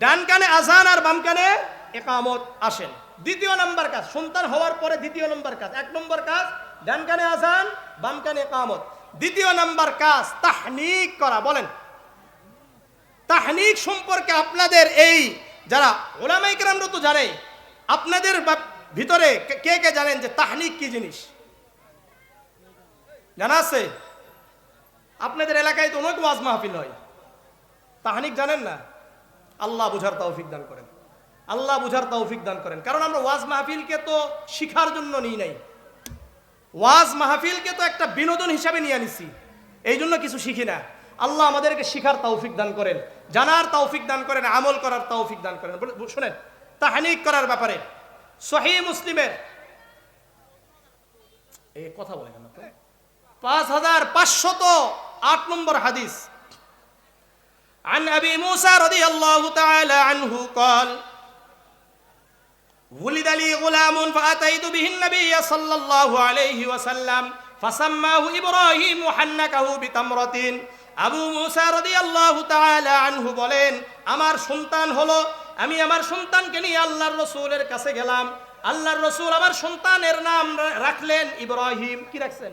S1: ডান কানে আযান আর বাম কানে ইকামত। আসেন দ্বিতীয় নাম্বার কাজ, সন্তান হওয়ার পরে দ্বিতীয় নাম্বার কাজ, এক নম্বর কাজ ডান কানে আযান বাম কানে ইকামত, দ্বিতীয় নাম্বার কাজ তাহনিক করা। বলেন তাহনিক সম্পর্কে আপনাদের এই যারা উলামায়ে কেরামরা তো জানে, আপনাদের ভিতরে কে কে জানেন যে তাহনিক কি জিনিস? জানা আছে? আপনাদের এলাকায় তো অনেক ওয়াজ মাহফিল হয়, তাহনিক জানেন না? আল্লাহ বুঝার তৌফিক দান করেন, আল্লাহ বুঝার তৌফিক দান করেন। কারণ আমরা ওয়াজ মাহফিলকে তো শিখার জন্য নিই নাই, ওয়াজ মাহফিলকে তো একটা বিনোদন হিসাবে নিয়ে নিছি, এই জন্য কিছু শিখি না। আল্লাহ আমাদেরকে শিখার তৌফিক দান করেন, জানার তৌফিক দান করেন, আমল করার তৌফিক দান করেন। শুনেন তাহনিক করার ব্যাপারে সহিহ মুসলিমের এই কথা বলেন না তো 5508 নম্বর হাদিস, عن أبي موسى رضي الله تعالى عنه قال ولد لي غلام فأتيت به النبي صلى الله عليه وسلم فسماه إبراهيم وحنكه بتمرة। আবু মুসা রাদিয়াল্লাহু তাআলা আনহু বলেন, আমার সন্তান হলো, আমি আমার সন্তানকে নিয়ে আল্লাহর রাসূলের কাছে গেলাম। আল্লাহর রাসূল আমার সন্তানের নাম রাখলেন ইব্রাহিম। কি রাখছেন?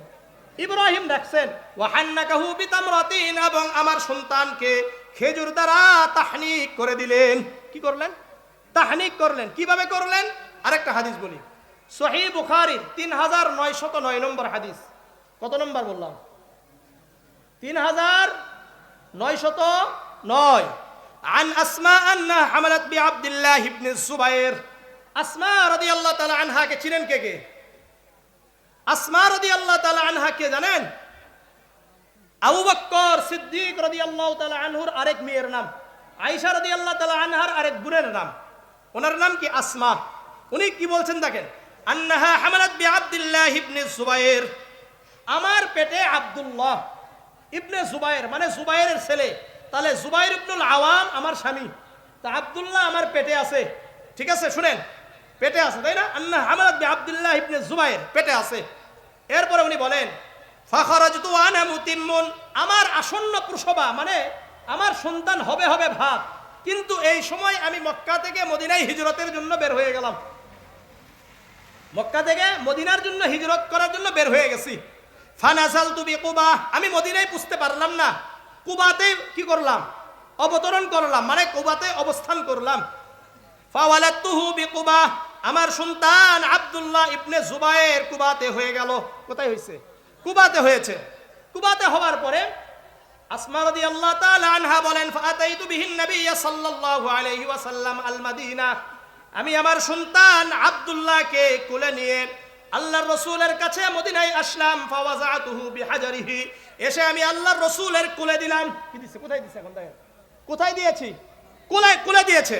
S1: ইব্রাহিম রাখছেন। ওয়া হান্নাকাহু বিতামরাতিন, এবং আমার সন্তানকে খেজুর দ্বারা তাহনিক করে দিলেন। কি করলেন? তাহনিক করলেন। কিভাবে করলেন? আরেকটা হাদিস বলি, সহিহ বুখারীর 3909 নম্বর হাদিস। কত নম্বর বললাম? 3909। عن أسماء أنها حملت بعبد الله بن الزبير। আসমা রাদিয়াল্লাহু তাআলা আনহা কে চিনেন? কে কে? আসমা রাদিয়াল্লাহু তাআলা আনহা কে জানেন? আবু বকর সিদ্দিক রাদিয়াল্লাহু তাআলা আনহুর আরেক মেয়ের নাম, আয়েশা রাদিয়াল্লাহু তাআলা আনহার আরেক বোনের নাম। ওনার নাম কি? আসমা। উনি কি বলছেন দেখেন, আন্নাহা হামালাত বিআবদুল্লাহ ইবনে জুবায়ের, আমার পেটে আব্দুল্লাহ ইবনে জুবায়ের মানে জুবায়েরের ছেলে, তাহলে জুবায়ের ইবনুল আওয়াম আমার স্বামী, তা আব্দুল্লাহ আমার পেটে আছে। ঠিক আছে, শুনেন, পেটে আছে, তাই না? আন্নাহা হামালাত বিআবদুল্লাহ ইবনে জুবায়ের, পেটে আছে। এরপরে উনি বলেন ফাখারাজতু আনা মুতিম্মুন, আমার আসন্ন প্রসবা মানে আমার সন্তান হবে হবে ভাব, কিন্তু এই সময় আমি মক্কা থেকে মদিনায় হিজরতের জন্য বের হয়ে গেলাম। মক্কা থেকে মদিনার জন্য হিজরত করার জন্য বের হয়ে গেছি। ফানাজালতু বিকুবা, আমি মদিনায় পুষতে পারলাম না, কুবাতে কি করলাম? অবতরণ করলাম, মানে কুবাতে অবস্থান করলাম। ফাওয়ালাতুহু বিকুবা, আমার সন্তান আব্দুল্লাহ ইবনে জুবায়ের কুবাতে হয়ে গেল। কোথায় হয়েছে? কুবাতে হয়েছে। কুবাতে হওয়ার পরে আসমা রাদিয়াল্লাহু তাআলা আনহা বলেন ফাআতাইতু বিহিন নবী সাল্লাল্লাহু আলাইহি ওয়াসাল্লাম আল মাদিনা, আমি আমার সন্তান আব্দুল্লাহকে কোলে নিয়ে আল্লাহর রাসূলের কাছে মদিনায় আসলাম। ফাওয়াযাতুহু বিহাজারিহি, এসে আমি আল্লাহর রাসূলের কোলে দিলাম। কি দিছে? কোথায় দিছে? এখন দেখেন কোথায় দিয়েছি, কোলে কোলে দিয়েছে।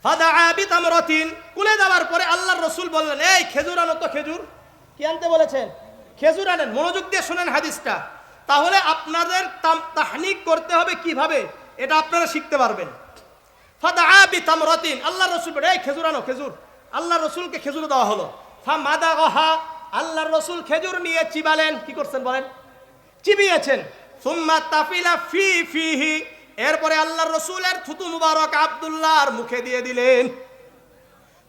S1: ফাদাআ বিতামরাতিন, কোলে দেওয়ার পরে আল্লাহর রাসূল বললেন, এই খেজুর আনো তো। খেজুর কি আনতে বলেছেন? খেজুর আনেন। মনোযোগ দিয়ে শুনেন হাদিসটা, তাহলে আপনাদের তাহনিক করতে হবে কিভাবে এটা আপনারা শিখতে পারবেন। ফাদাআ বিতামরাতিন, আল্লাহর রাসূল বলে, এই খেজুর আনো, খেজুর। আল্লাহর রাসূলকে খেজুর দেওয়া হলো। ফামাদাগাহা, আল্লাহর রাসূল খেজুর নিয়ে চিবালেন। কি করছেন বলেন? চিবিয়েছেন। সুম্মা তাফিলা ফি ফিহি, এরপরে আল্লাহর রাসূলের থুতু মুবারক আব্দুল্লাহর মুখে দিয়ে দিলেন।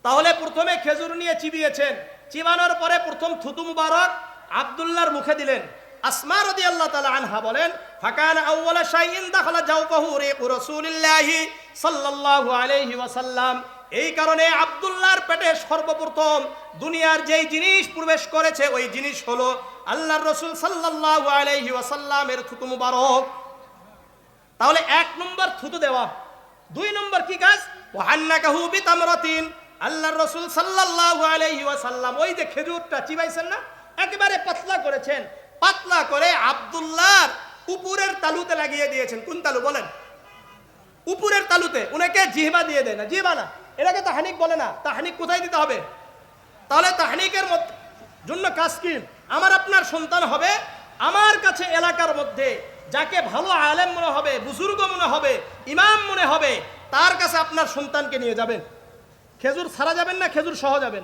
S1: তাহলে প্রথমে খেজুর নিয়ে চিবিয়েছেন, চিবানোর পরে প্রথম থুতু মুবারক আব্দুল্লাহর মুখে দিলেন। আসমা রাদিয়াল্লাহু তাআলা আনহা বলেন ফাকানা আউওয়ালা শাইইন দাখালা জাওফাহু রিকু রাসূলিল্লাহি সাল্লাল্লাহু আলাইহি ওয়াসাল্লাম, এই কারণে আব্দুল্লাহর পেটে সর্বপ্রথম দুনিয়ার যেই জিনিস প্রবেশ করেছে ওই জিনিস হলো আল্লাহর রাসূল সাল্লাল্লাহু আলাইহি ওয়াসাল্লামের থুতু মুবারক। তাহলে এক নম্বর থুতু দেওয়া। দুই নম্বর কি কাজ? ওয়াহান্নাকাহু বিতামরাতিন, আল্লাহর রাসূল সাল্লাল্লাহু আলাইহি ওয়াসাল্লাম ওই যে খেজুরটা চিবাইছেন না, একেবারে পাতলা করেছেন, পাতলা করে আব্দুল্লাহর উপরের তালুতে লাগিয়ে দিয়েছেন। কোন তালু বলেন? উপরের তালুতে। উনাকে জিহবা দিয়ে দেয় না, জিহবা না, এটাকে তাহনিক বলে না। তাহনিক কোথায় দিতে হবে? তাহলে তাহনিকের জন্য কাজ কি? আমার আপনার সন্তান হবে, আমার কাছে এলাকার মধ্যে যাকে ভালো আলেম মনে হবে, বুজুর্গ মনে হবে, ইমাম মনে হবে, তার কাছে আপনার সন্তানকে নিয়ে যাবেন। খেজুর ছাড়া যাবেন না খেজুর সহ যাবেন?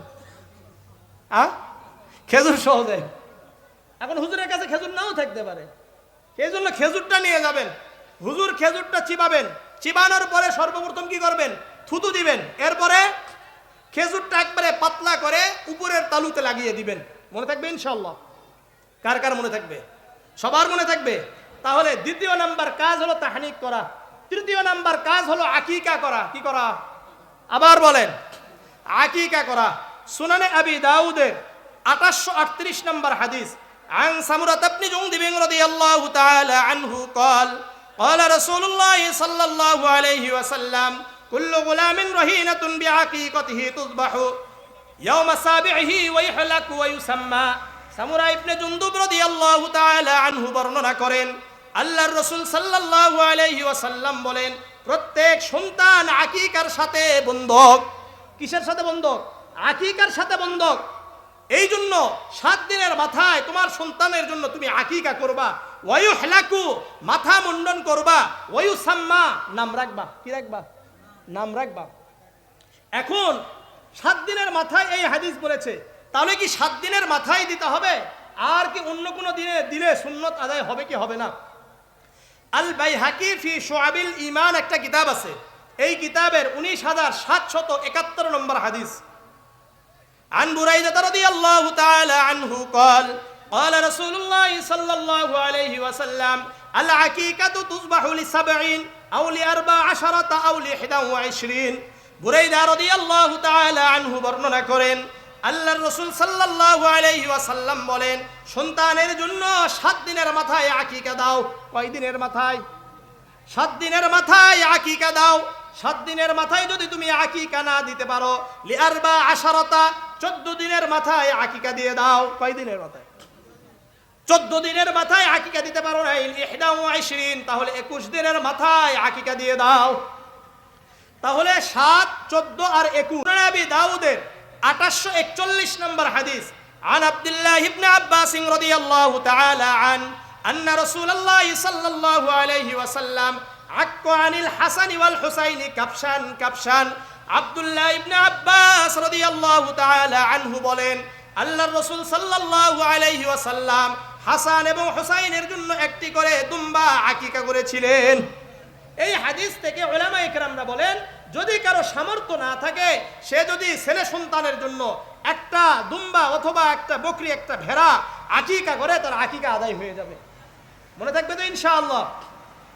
S1: খেজুর সহ যায়। এখন হুজুরের কাছে খেজুর নাও থাকতে পারে, এই জন্য খেজুরটা নিয়ে যাবেন। হুজুর খেজুরটা চিবাবেন, চিবানোর পরে সর্বপ্রথম কি করবেন? থুতু দিবেন। এরপরে খেজুরটা একবারে পাতলা করে উপরের তালুতে লাগিয়ে দিবেন। মনে থাকবে ইনশাআল্লাহ? কার কার মনে থাকবে? সবার মনে থাকবে। তাহলে দ্বিতীয় নাম্বার কাজ হলো তাহনিক করা, তৃতীয় নাম্বার কাজ হলো আকিকা করা। কি করা? আবার বলেন, আকিকা করা। সুনানে আবি দাউদের 838 নম্বর হাদিস, عن سمرة بن جندب رضي الله تعالى عنه قال قال رسول الله صلى الله عليه وسلم كل غلام رهينة بعقيقته تذبح يوم سابعه ويحلق ويسمى। সামুরা ইবনে জুনদুব রাদিয়াল্লাহু তাআলা আনহু বর্ণনা করেন, আল্লাহর রাসূল সাল্লাল্লাহু আলাইহি ওয়াসাল্লাম বলেন, প্রত্যেক সন্তান আকিকার সাথে বন্ধক। কিসের সাথে বন্ধক? আকিকার সাথে বন্ধক। এই জন্য 7 দিনের মাথায় তোমার সন্তানের জন্য তুমি আকিকা করবা, ওয়ায়ুহলাকু মাথা মুন্ডন করবা, ওয়ায়ুসাম্মা নাম রাখবা। কি রাখবা? নাম রাখবা। এখন 7 দিনের মাথায় এই হাদিস বলেছে, তাহলে কি 7 দিনের মাথায় দিতে হবে? আর কি অন্য কোনো দিনে দিলে সুন্নত আদায় হবে কি হবে না? আল বাইহাকি ফি শুআবিল ঈমান একটা কিতাব আছে, এই কিতাবের 19771 নম্বর হাদিস। عن بريدة رضي الله تعالى عنه قال قال رسول الله صلى الله عليه وسلم العقيقة تذبح ل7 أو ل14 أو ل21। বুরাইদা রাদিয়াল্লাহু তাআলা আনহু বর্ণনা করেন, আল্লাহর রাসূল সাল্লাল্লাহু আলাইহি ওয়াসাল্লাম বলেন, সন্তানের জন্য 7 দিনের মাথায় আকিকা দাও। কয় দিনের মাথায়? 7 দিনের মাথায় আকিকা দাও। 7 দিনের মাথায় যদি তুমি আকিকা না দিতে পারো, লি14 14 দিনের মাথায় আকিকা দিয়ে দাও। কয় দিনের মাথায়? 14 দিনের মাথায় আকিকা দিতে পারো না, 21 তাহলে 21 দিনের মাথায় আকিকা দিয়ে দাও। তাহলে 7, 14 আর 21। নবী দাউদের 841 নম্বর হাদিস, عن عبد الله بن عباس رضي الله تعالى عنه أن رسول الله صلى الله عليه وسلم عق عن الحسن والحسين كبشا كبشا। আব্দুল্লাহ ইবনে আব্বাস রাদিয়াল্লাহু তাআলা আনহু বলেন, আল্লাহর রাসূল সাল্লাল্লাহু আলাইহি ওয়াসাল্লাম হাসান এবং হুসাইনের জন্য একটি করে দুম্বা আকিকা করেছিলেন। এই হাদিস থেকে উলামায়ে কেরামরা বলেন, যদি কারো সামর্থ্য না থাকে, সে যদি ছেলে সন্তানের জন্য একটা দুম্বা অথবা একটা বকরি, একটা ভেড়া আকিকা করে, তার আকিকা আদায় হয়ে যাবে। মনে থাকবে তো ইনশাআল্লাহ?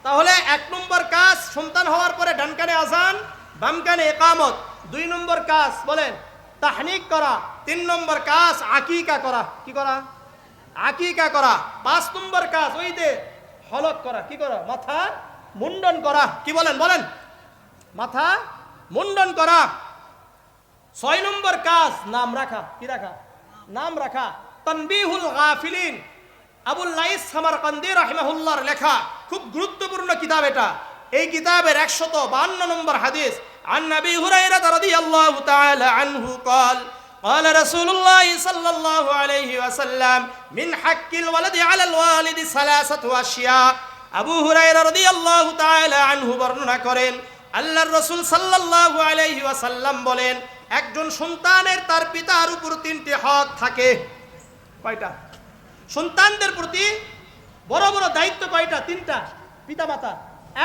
S1: তাহলে 1 নম্বর কাজ, সন্তান হওয়ার পরে ডান কানে আযান, বাম কানে ইকামত। 2 নম্বর কাজ বলেন তাহনিক করা। 3 নম্বর কাজ আকিকা করা। কি করা? আকিকা করা। 5 নম্বর কাজ ওই যে হলক করা। কি করা? মাথা মুন্ডন করা। কি বলেন? বলেন, মাথা মুন্ডন করা। 6 নম্বর কাজ নাম রাখা। কি রাখা? নাম রাখা। তানবিহুল গাফিলিন, আবুল লাইস সামারকান্দি রাহিমাহুল্লাহর লেখা, খুব গুরুত্বপূর্ণ কিতাব এটা। এই কিতাবের 152 নম্বর হাদিস, عن أبي هريرة رضي الله تعالى عنه قال قال رسول الله صلى الله عليه وسلم من حق الولد على الوالد 3 أشياء। আবু হুরায়রা রাদিয়াল্লাহু তাআলা আনহু বর্ণনা করেন, আল্লাহর রাসূল সাল্লাল্লাহু আলাইহি ওয়াসাল্লাম বলেন, একজন সন্তানের তার পিতার উপর 3টি হক থাকে। কয়টা? সন্তানদের প্রতি বড় বড় দায়িত্ব কয়টা? 3টা। পিতামাতা।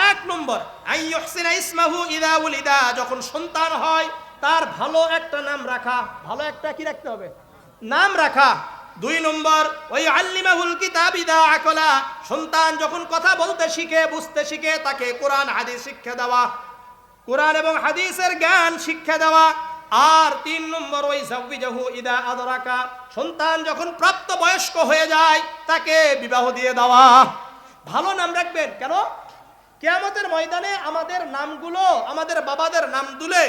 S1: 1 নম্বর আইয়ুহসিনা ইসমাহু ইদা উলিদা, যখন সন্তান হয় তার ভালো একটা নাম রাখা। ভালো একটা কি রাখতে হবে? নাম রাখা। 2 নম্বর ওয়াইআল্লিমাহুল কিতাব ইদা আকলা, সন্তান যখন কথা বলতে শিখে, বুঝতে শিখে, তাকে কোরআন হাদিস শিক্ষা দেওয়া, কোরআন এবং হাদিসের জ্ঞান শিক্ষা দেওয়া। আর 3 নম্বর ওয়াইজাওয়িজাহু ইদা আদরাকা, সন্তান যখন প্রাপ্ত বয়স্ক হয়ে যায় তাকে বিবাহ দিয়ে দেওয়া। ভালো নাম রাখবেন। কেন? কিয়ামতের ময়দানে আমাদের নামগুলো, আমাদের বাবাদের নাম দুলে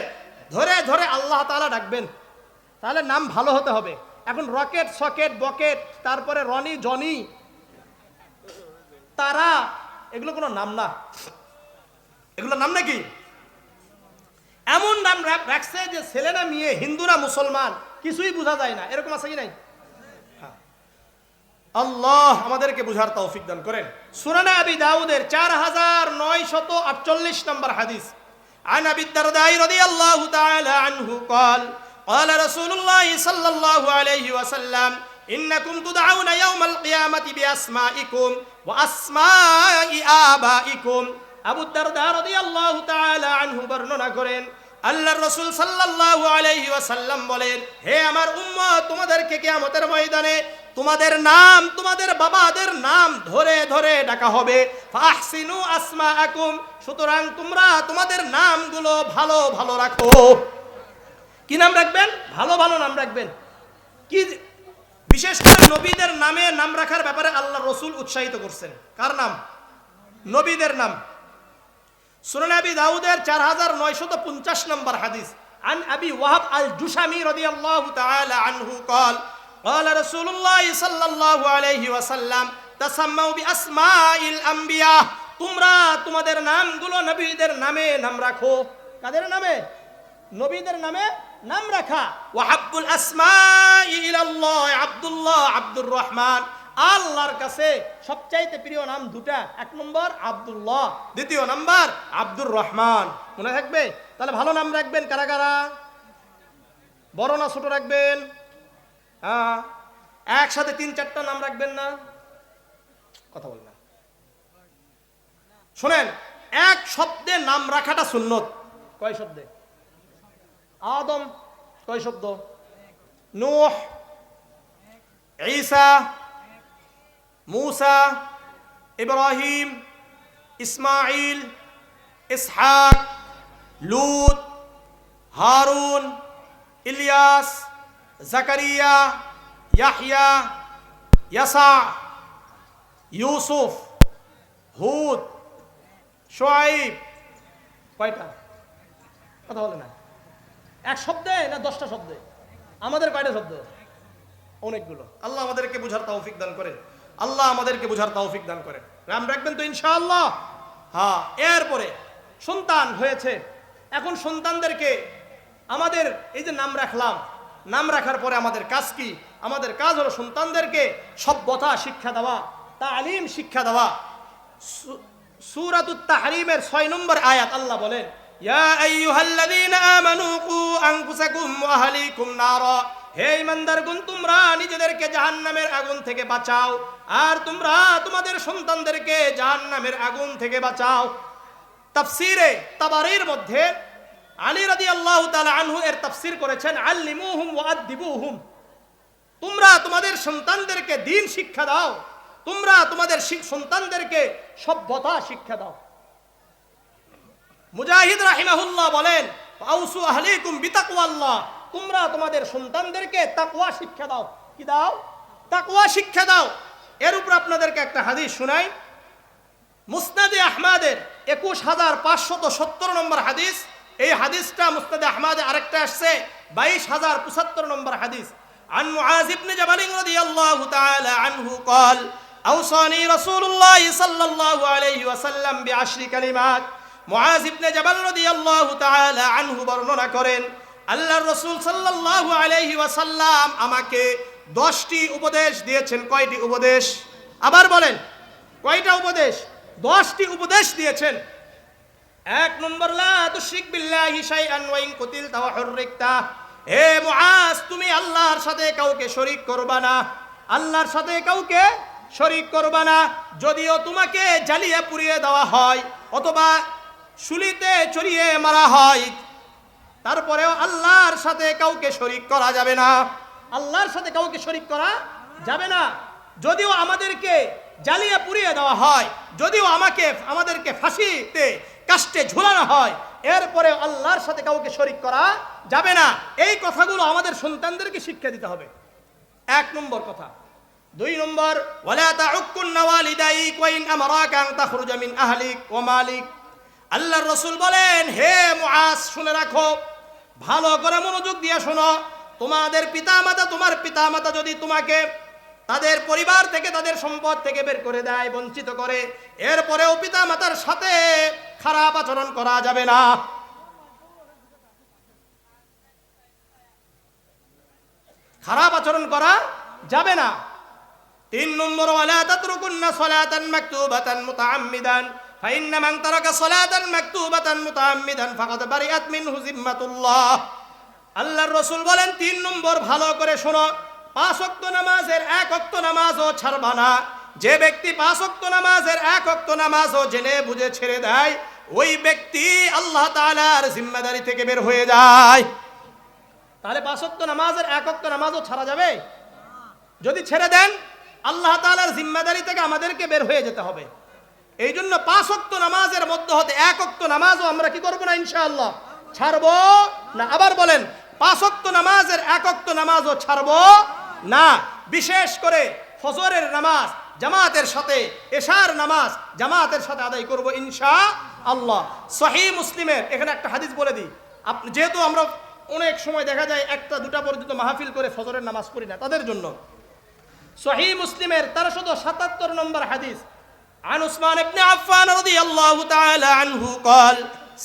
S1: ধরে ধরে আল্লাহ তাআলা ডাকবেন। তাহলে নাম ভালো হতে হবে। এখন রকেট, সকেট, বকেট, তারপরে রনি, জনি, তারা, এগুলো কোনো নাম না। এগুলো নাম নাকি? এমন নাম রাখছে যে ছেলে না মেয়ে, হিন্দু না মুসলমান, কিছুই বোঝা যায় না। এরকম আছে কি নাই? আল্লাহ আমাদেরকে বুঝার তৌফিক দান করেন। সুনানে আবি দাউদের 4948 নম্বর হাদিস, عن أبي الدرداء رضي الله تعالى عنه قال قال رسول الله صلى الله عليه وسلم إنكم تدعون يوم القيامة بأسمائكم وأسماء آبائكم। আবু দারদা রাদিয়াল্লাহু তাআলা আনহু বর্ণনা করেন, আল্লাহর রাসূল সাল্লাল্লাহু আলাইহি ওয়াসাল্লাম বলেন, হে আমার উম্মত, তোমাদেরকে কিয়ামতের ময়দানে তোমাদের নাম, তোমাদের বাবাদের নাম ধরে ধরে ডাকা হবে। ফাহসিনু আসমাআকুম, সুতরাং তোমরা তোমাদের নামগুলো ভালো ভালো রাখো। কি নাম রাখবেন? ভালো ভালো নাম রাখবেন। কি বিশেষ করে নবীদের নামে নাম রাখার ব্যাপারে আল্লাহ রসুল উৎসাহিত করছেন। কার নাম? নবীদের নাম। সুনান আবি দাউদের 4950 নম্বর হাদিস, আন আবি ওয়াহাব আল জুশামি রাদিয়াল্লাহু তাআলা আনহু قال قال رسول الله صلى الله عليه وسلم تسموا باسماء الانبياء, তোমরা তোমাদের নামগুলো নবীদের নামে নাম রাখো। কাদের নামে? নবীদের নামে নাম রাখা। ওয়াহাব্বুল আসমাই ইলাল্লাহ আব্দুল্লাহ, আব্দুর রহমান। আল্লাহর কাছে সবচাইতে প্রিয় নাম দুটা, এক নম্বর আব্দুল্লাহ, দ্বিতীয় নাম্বার আব্দুর রহমান। মনে থাকবে? তাহলে ভালো নাম রাখবেন। কারা কারা? বড় না ছোট রাখবেন? হ্যাঁ, একসাথে 3-4টা নাম রাখবেন না? কথা বল না, শোনেন। এক শব্দে নাম রাখাটা সুন্নত। কয় শব্দে? আদম কয় শব্দ? নূহ, ঈসা, মুসা, ইব্রাহিম, ইসমাইল, ইসহাক, লূত, হারুন, ইলিয়াস, জাকারিয়া, ইয়াহইয়া, ইয়াসা, ইউসুফ, হুদ, শুআইব। কয়টা? কথা বলে না। এক শব্দে না 10টা শব্দে? আমাদের কয়টা শব্দ? অনেকগুলো। আল্লাহ আমাদেরকে বুঝার তৌফিক দান করেন। আল্লাহ আমাদেরকে বুঝার তৌফিক দান করেন। নাম রাখবেন তো ইনশাআল্লাহ? হ্যাঁ। এরপরে সন্তান হয়েছে, এখন সন্তানদেরকে আমাদের এই যে নাম রাখলাম, নাম রাখার পরে আমাদের কাজ কি? আমাদের কাজ হলো সন্তানদেরকে সভ্যতা শিক্ষা দেওয়া, তালিম শিক্ষা দেওয়া। সূরাতুত তাহরিমের 6 নম্বর আয়াত আল্লাহ বলেন, ইয়া আইয়ুহাল্লাযীনা আমানু কু আনফুসাকুম ওয়া আহলিকুম নারা, হে ঈমানদারগণ, তোমরা নিজেদেরকে জাহান্নামের আগুন থেকে বাঁচাও আর তোমরা তোমাদের সন্তানদেরকে জাহান্নামের আগুন থেকে বাঁচাও। তাফসীরে তাবারীর মধ্যে আলী রাদিয়াল্লাহু তাআলা আনহু এর তাফসীর করেছেন, আল্লিমুহুম ওয়া আদ্দিবুহুম, তোমরা তোমাদের সন্তানদেরকে দ্বীন শিক্ষা দাও, তোমরা তোমাদের সন্তানদেরকে সভ্যতা শিক্ষা দাও। মুজাহিদ রাহিমাহুল্লাহ বলেন, আউসু আহলিকুম বিতাকওয়াল্লাহ, তোমরা তোমাদের সন্তানদেরকে তাকওয়া শিক্ষা দাও। কি দাও? তাকওয়া শিক্ষা দাও। এর উপর আপনাদেরকে একটা হাদিস শোনাই। মুসনাদে আহমদের 21570 নম্বর হাদিস। এই হাদিসটা মুসনাদে আহমদে আরেকটা আসছে 22075 নম্বর হাদিস। আন মুআজ ইবনে জাবাল রাদিয়াল্লাহু তাআলা আনহু قال আওসানি রাসূলুল্লাহ সাল্লাল্লাহু আলাইহি ওয়াসাল্লাম বিআশরি কালিমাত। মুআজ ইবনে জাবাল রাদিয়াল্লাহু তাআলা আনহু বর্ণনা করেন, আল্লাহর রাসূল সাল্লাল্লাহু আলাইহি ওয়াসাল্লাম আমাকে 10টি উপদেশ দিয়েছেন। কয়টি উপদেশ? আবার বলেন, কয়টা উপদেশ? 10টি উপদেশ দিয়েছেন। 1 নম্বর, লা তুশরিক বিল্লাহি শাইআন ওয়া ইন কুতিলতা ওয়া হুররিকতা, হে মুআজ, তুমি আল্লাহর সাথে কাউকে শরীক করবা না, আল্লাহর সাথে কাউকে শরীক করবা না। যদিও তোমাকে জ্বালিয়ে পুড়িয়ে দেওয়া হয় অথবা শুলিতে চড়িয়ে মারা হয়, তারপরেও আল্লাহর সাথে কাউকে শরীক করা যাবে না। আল্লাহর সাথে কাউকে শরীক করা যাবে না। যদিও আমাদেরকে জ্বালিয়ে পুড়িয়ে দেওয়া হয়, যদিও আমাদেরকে ফাঁসিতে কাস্টে ঝুলানো হয়, এরপরে আল্লাহর সাথে কাউকে শরীক করা যাবে না। এই কথাগুলো আমাদের সন্তানদেরকে শিক্ষা দিতে হবে। 1 নম্বর কথা। 2 নম্বর, ওয়ালা তাউক্কুন ওয়ালিদাইক ওয়া ইন আমারাকা আন তাখরুজা মিন আহলিক ওয়া মালিক। আল্লাহর রাসূল বলেন, হে মুআজ, শুনে রাখো, ভালো করে মনোযোগ দিয়ে শোনো, তোমার পিতামাতা যদি তোমাকে তাদের পরিবার থেকে, তাদের সম্পদ থেকে বের করে দেয়, বঞ্চিত করে, এরপরেও পিতামাতার সাথে খারাপ আচরণ করা যাবে না। খারাপ আচরণ করা যাবে না। 3 নম্বর, ওয়ালা তাতরুকুন্না সালাতান মাকতুবাতান মুতাআম্মিদান ফাইন্না মান তারাকা সালাতান মাকতুবাতান মুতাআম্মিদান ফাকাদ বারিআত মিনহু জিম্মাতুল্লাহ। আল্লাহর রাসূল বলেন, 3 নম্বর, ভালো করে শোনো, 5 ওয়াক্ত নামাজের 1 ওয়াক্ত নামাজও ছাড়বা না। যে ব্যক্তি 5 ওয়াক্ত নামাজের 1 ওয়াক্ত নামাজও জেনে বুঝে ছেড়ে দেয়, ওই ব্যক্তি আল্লাহ তাআলার জিম্মাদারি থেকে বের হয়ে যায়। তাহলে 5 ওয়াক্ত নামাজের 1 ওয়াক্ত নামাজও ছাড়া যাবে? যদি ছেড়ে দেন আল্লাহ তাআলার জিম্মাদারি থেকে আমাদেরকে বের হয়ে যেতে হবে। এই জন্য 5 ওয়াক্ত নামাজের মধ্যে হতে 1 ওয়াক্ত নামাজও আমরা কি করব না ইনশাআল্লাহ? ছাড়বো না। আবার বলেন, 5 ওয়াক্ত নামাজের 1 ওয়াক্ত নামাজও ছাড়বো না। বিশেষ করে ফজরের নামাজ জামাতের সাথে, এশার নামাজ জামাতের সাথে আদায় করব ইনশাআল্লাহ। সহিহ মুসলিমের এখানে একটা হাদিস বলে দিই, যেহেতু আমরা অনেক সময় দেখা যায় 1টা 2টা পর্যন্ত মাহফিল করে ফজরের নামাজ পড়ি না, তাদের জন্য সহিহ মুসলিমের 1377 নম্বর হাদিস, عن عثمان بن عفان رضي الله تعالى عنه قال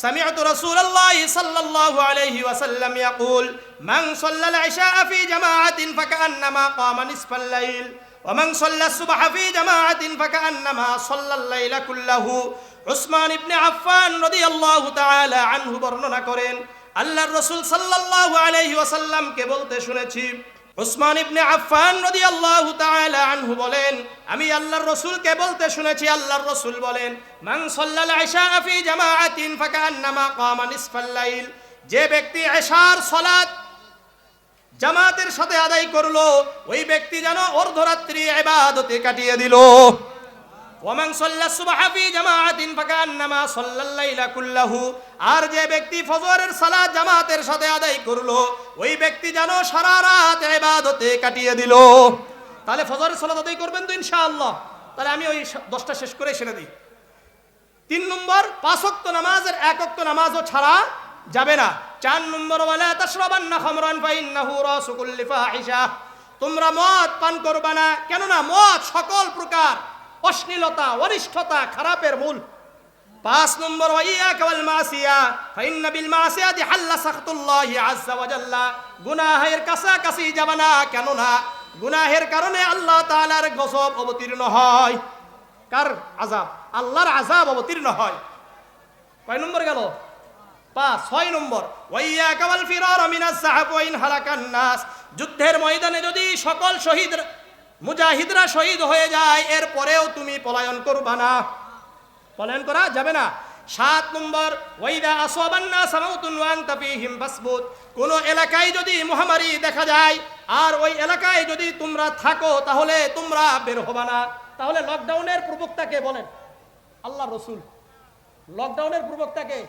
S1: سمعت رسول الله صلى الله عليه وسلم يقول من صلى العشاء في جماعة فكأنما قام نصف الليل ومن صلى الصبح في جماعة فكأنما صلى الليل كله। উসমান ইবনে আফফান রাদিয়াল্লাহু তাআলা আনহু বর্ণনা করেন, আল্লাহর রাসূল সাল্লাল্লাহু আলাইহি ওয়াসাল্লাম কে বলতে শুনেছি, উসমান ইবনে আফফান রাদিয়াল্লাহু তাআলা আনহু বলেন, আমি আল্লাহর রাসূলকে বলতে শুনেছি, আল্লাহর রাসূল বলেন, মান সাল্লাল ইশা ফি জামাআতিন ফাকান্নামা কামা নিসফাল লাইল, যে ব্যক্তি ইশার সালাত জামাতের সাথে আদায় করলো ওই ব্যক্তি যেন অর্ধরাত্রি ইবাদতে কাটিয়ে দিল। ওয়ামান সাল্লাস সুবহা ফি জামাআতিন ফাকান্নামা সাল্লাল লাইলা কুল্লাহু, আর যে ব্যক্তি ফজরের সালাত জামাতের সাথে আদায় করলো ওই ব্যক্তি যেন সারা রাত ইবাদতে কাটিয়ে দিল। তাহলে ফজরের সালাত আদায় করবেন তো ইনশাআল্লাহ? তাহলে আমি ওই 10টা শেষ করে ছেড়ে দিই। 3 নম্বর, 5 ওয়াক্ত নামাজের 1 ওয়াক্ত নামাজও ছাড়া যাবে না। 4 নম্বর, ওয়ালা তাশরাবান্না খামরান ফাইন্নাহু রাসু কুল্লি ফাহিশা, তোমরা মদ পান করবে না, কেননা মদ সকল প্রকার অশ্লীলতা, অনিষ্ঠতা, খারাপের মূল। 5 নম্বর, ওয়াইয়াকা ওয়াল মাসিয়া ফাইন্না বিল মাসিয়াতি হাল্লা সাখতুল্লাহি আযজা ওয়া জাল্লা, গুনাহের কাছাকাছি যাবে না, কেননা গুনাহের কারণে আল্লাহ তাআলার গজব অবতীর্ণ হয়। কার আযাব? আল্লাহর আযাব অবতীর্ণ হয়। কয় নম্বর গেল? 5। 6 নম্বর, ওয়াইয়াকা ওয়াল ফিরার মিনাস সাহাব ওয়া ইন হালাকান নাস, যুদ্ধের ময়দানে যদি সকল শহীদ মুজাহিদরা শহীদ হয়ে যায় এরপরেও তুমি পলায়ন করবা না, পলায়ন করা যাবে না। 7 নম্বর, ওয়াইদা আসাবান নাস মাউতুন ওয়া আনতা ফীহিম ফাসবুত, কোন এলাকায় যদি মহামারী দেখা যায় আর ওই এলাকায় যদি তোমরা থাকো তাহলে তোমরা বের হবা না। তাহলে লকডাউনের প্রবক্তাকে বলেন আল্লাহর রাসূল, লকডাউনের প্রবক্তাকে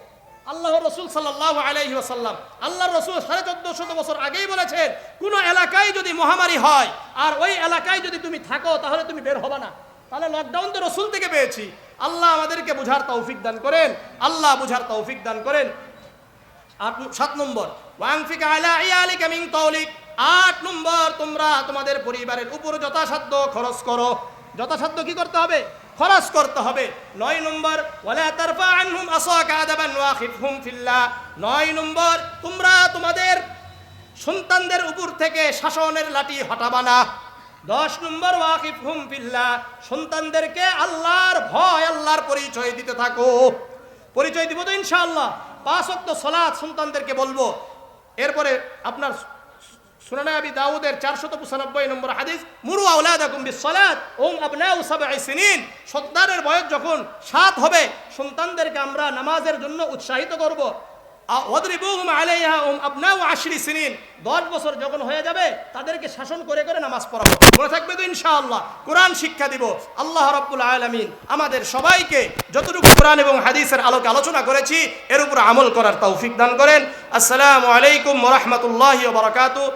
S1: আল্লাহর রাসূল সাল্লাল্লাহু আলাইহি ওয়াসাল্লাম। আল্লাহর রাসূল 1450 বছর আগেই বলেছেন, কোন এলাকায় যদি মহামারী হয় আর ওই এলাকায় যদি তুমি থাকো তাহলে তুমি বের হবা না। তাহলে লকডাউন তো রাসূল থেকে পেয়েছি। আল্লাহ আমাদেরকে বুঝার তৌফিক দান করেন, আল্লাহ বুঝার তৌফিক দান করেন। 7 নম্বর, ওয়ানফিক আলা ইয়ালিকা মিন কওলিক, 8 নম্বর, তোমরা তোমাদের পরিবারের উপর যথাসাধ্য খরচ করো। যথাসাধ্য কি করতে হবে? খরচ করতে হবে। 9 নম্বর, ওয়ালা তারফা আনহুম আসাকা আদাবান ওয়াখিফহুম ফিল্লাহ, 9 নম্বর, তোমরা তোমাদের সন্তানদের উপর থেকে শাসনের লাঠি হটাবা না। 10 নম্বর, ওয়াখিফহুম ফিল্লাহ, সন্তানদেরকে আল্লাহর ভয়, আল্লাহর পরিচয় দিতে থাকো। পরিচয় দিব তো ইনশাআল্লাহ। 5 ওয়াক্ত সালাত সন্তানদেরকে বলবো। এরপরে আপনার সুনানে আবি দাউদের 495 নম্বর হাদিস, মুরু আওলাদাকুম বিসসালাত ওম আবনাউ 7 সিনিন, সন্তানের বয়স যখন 7 হবে সন্তানদেরকে আমরা নামাজের জন্য উৎসাহিত করব। ওয়াদরিবুহুম আলাইহা ওম আবনাউ 10 সিনিন, 10 বছর যখন হয়ে যাবে তাদেরকে শাসন করে করে নামাজ পড়াবো। মনে থাকবে তো ইনশাআল্লাহ? কোরআন শিক্ষা দিব। আল্লাহ রাব্বুল আলামিন আমাদের সবাইকে যতটুকু কোরআন এবং হাদিসের আলোকে আলোচনা করেছি এর উপর আমল করার তৌফিক দান করেন। আসসালামু আলাইকুম ওয়া রাহমাতুল্লাহি ওয়া বারাকাতুহু।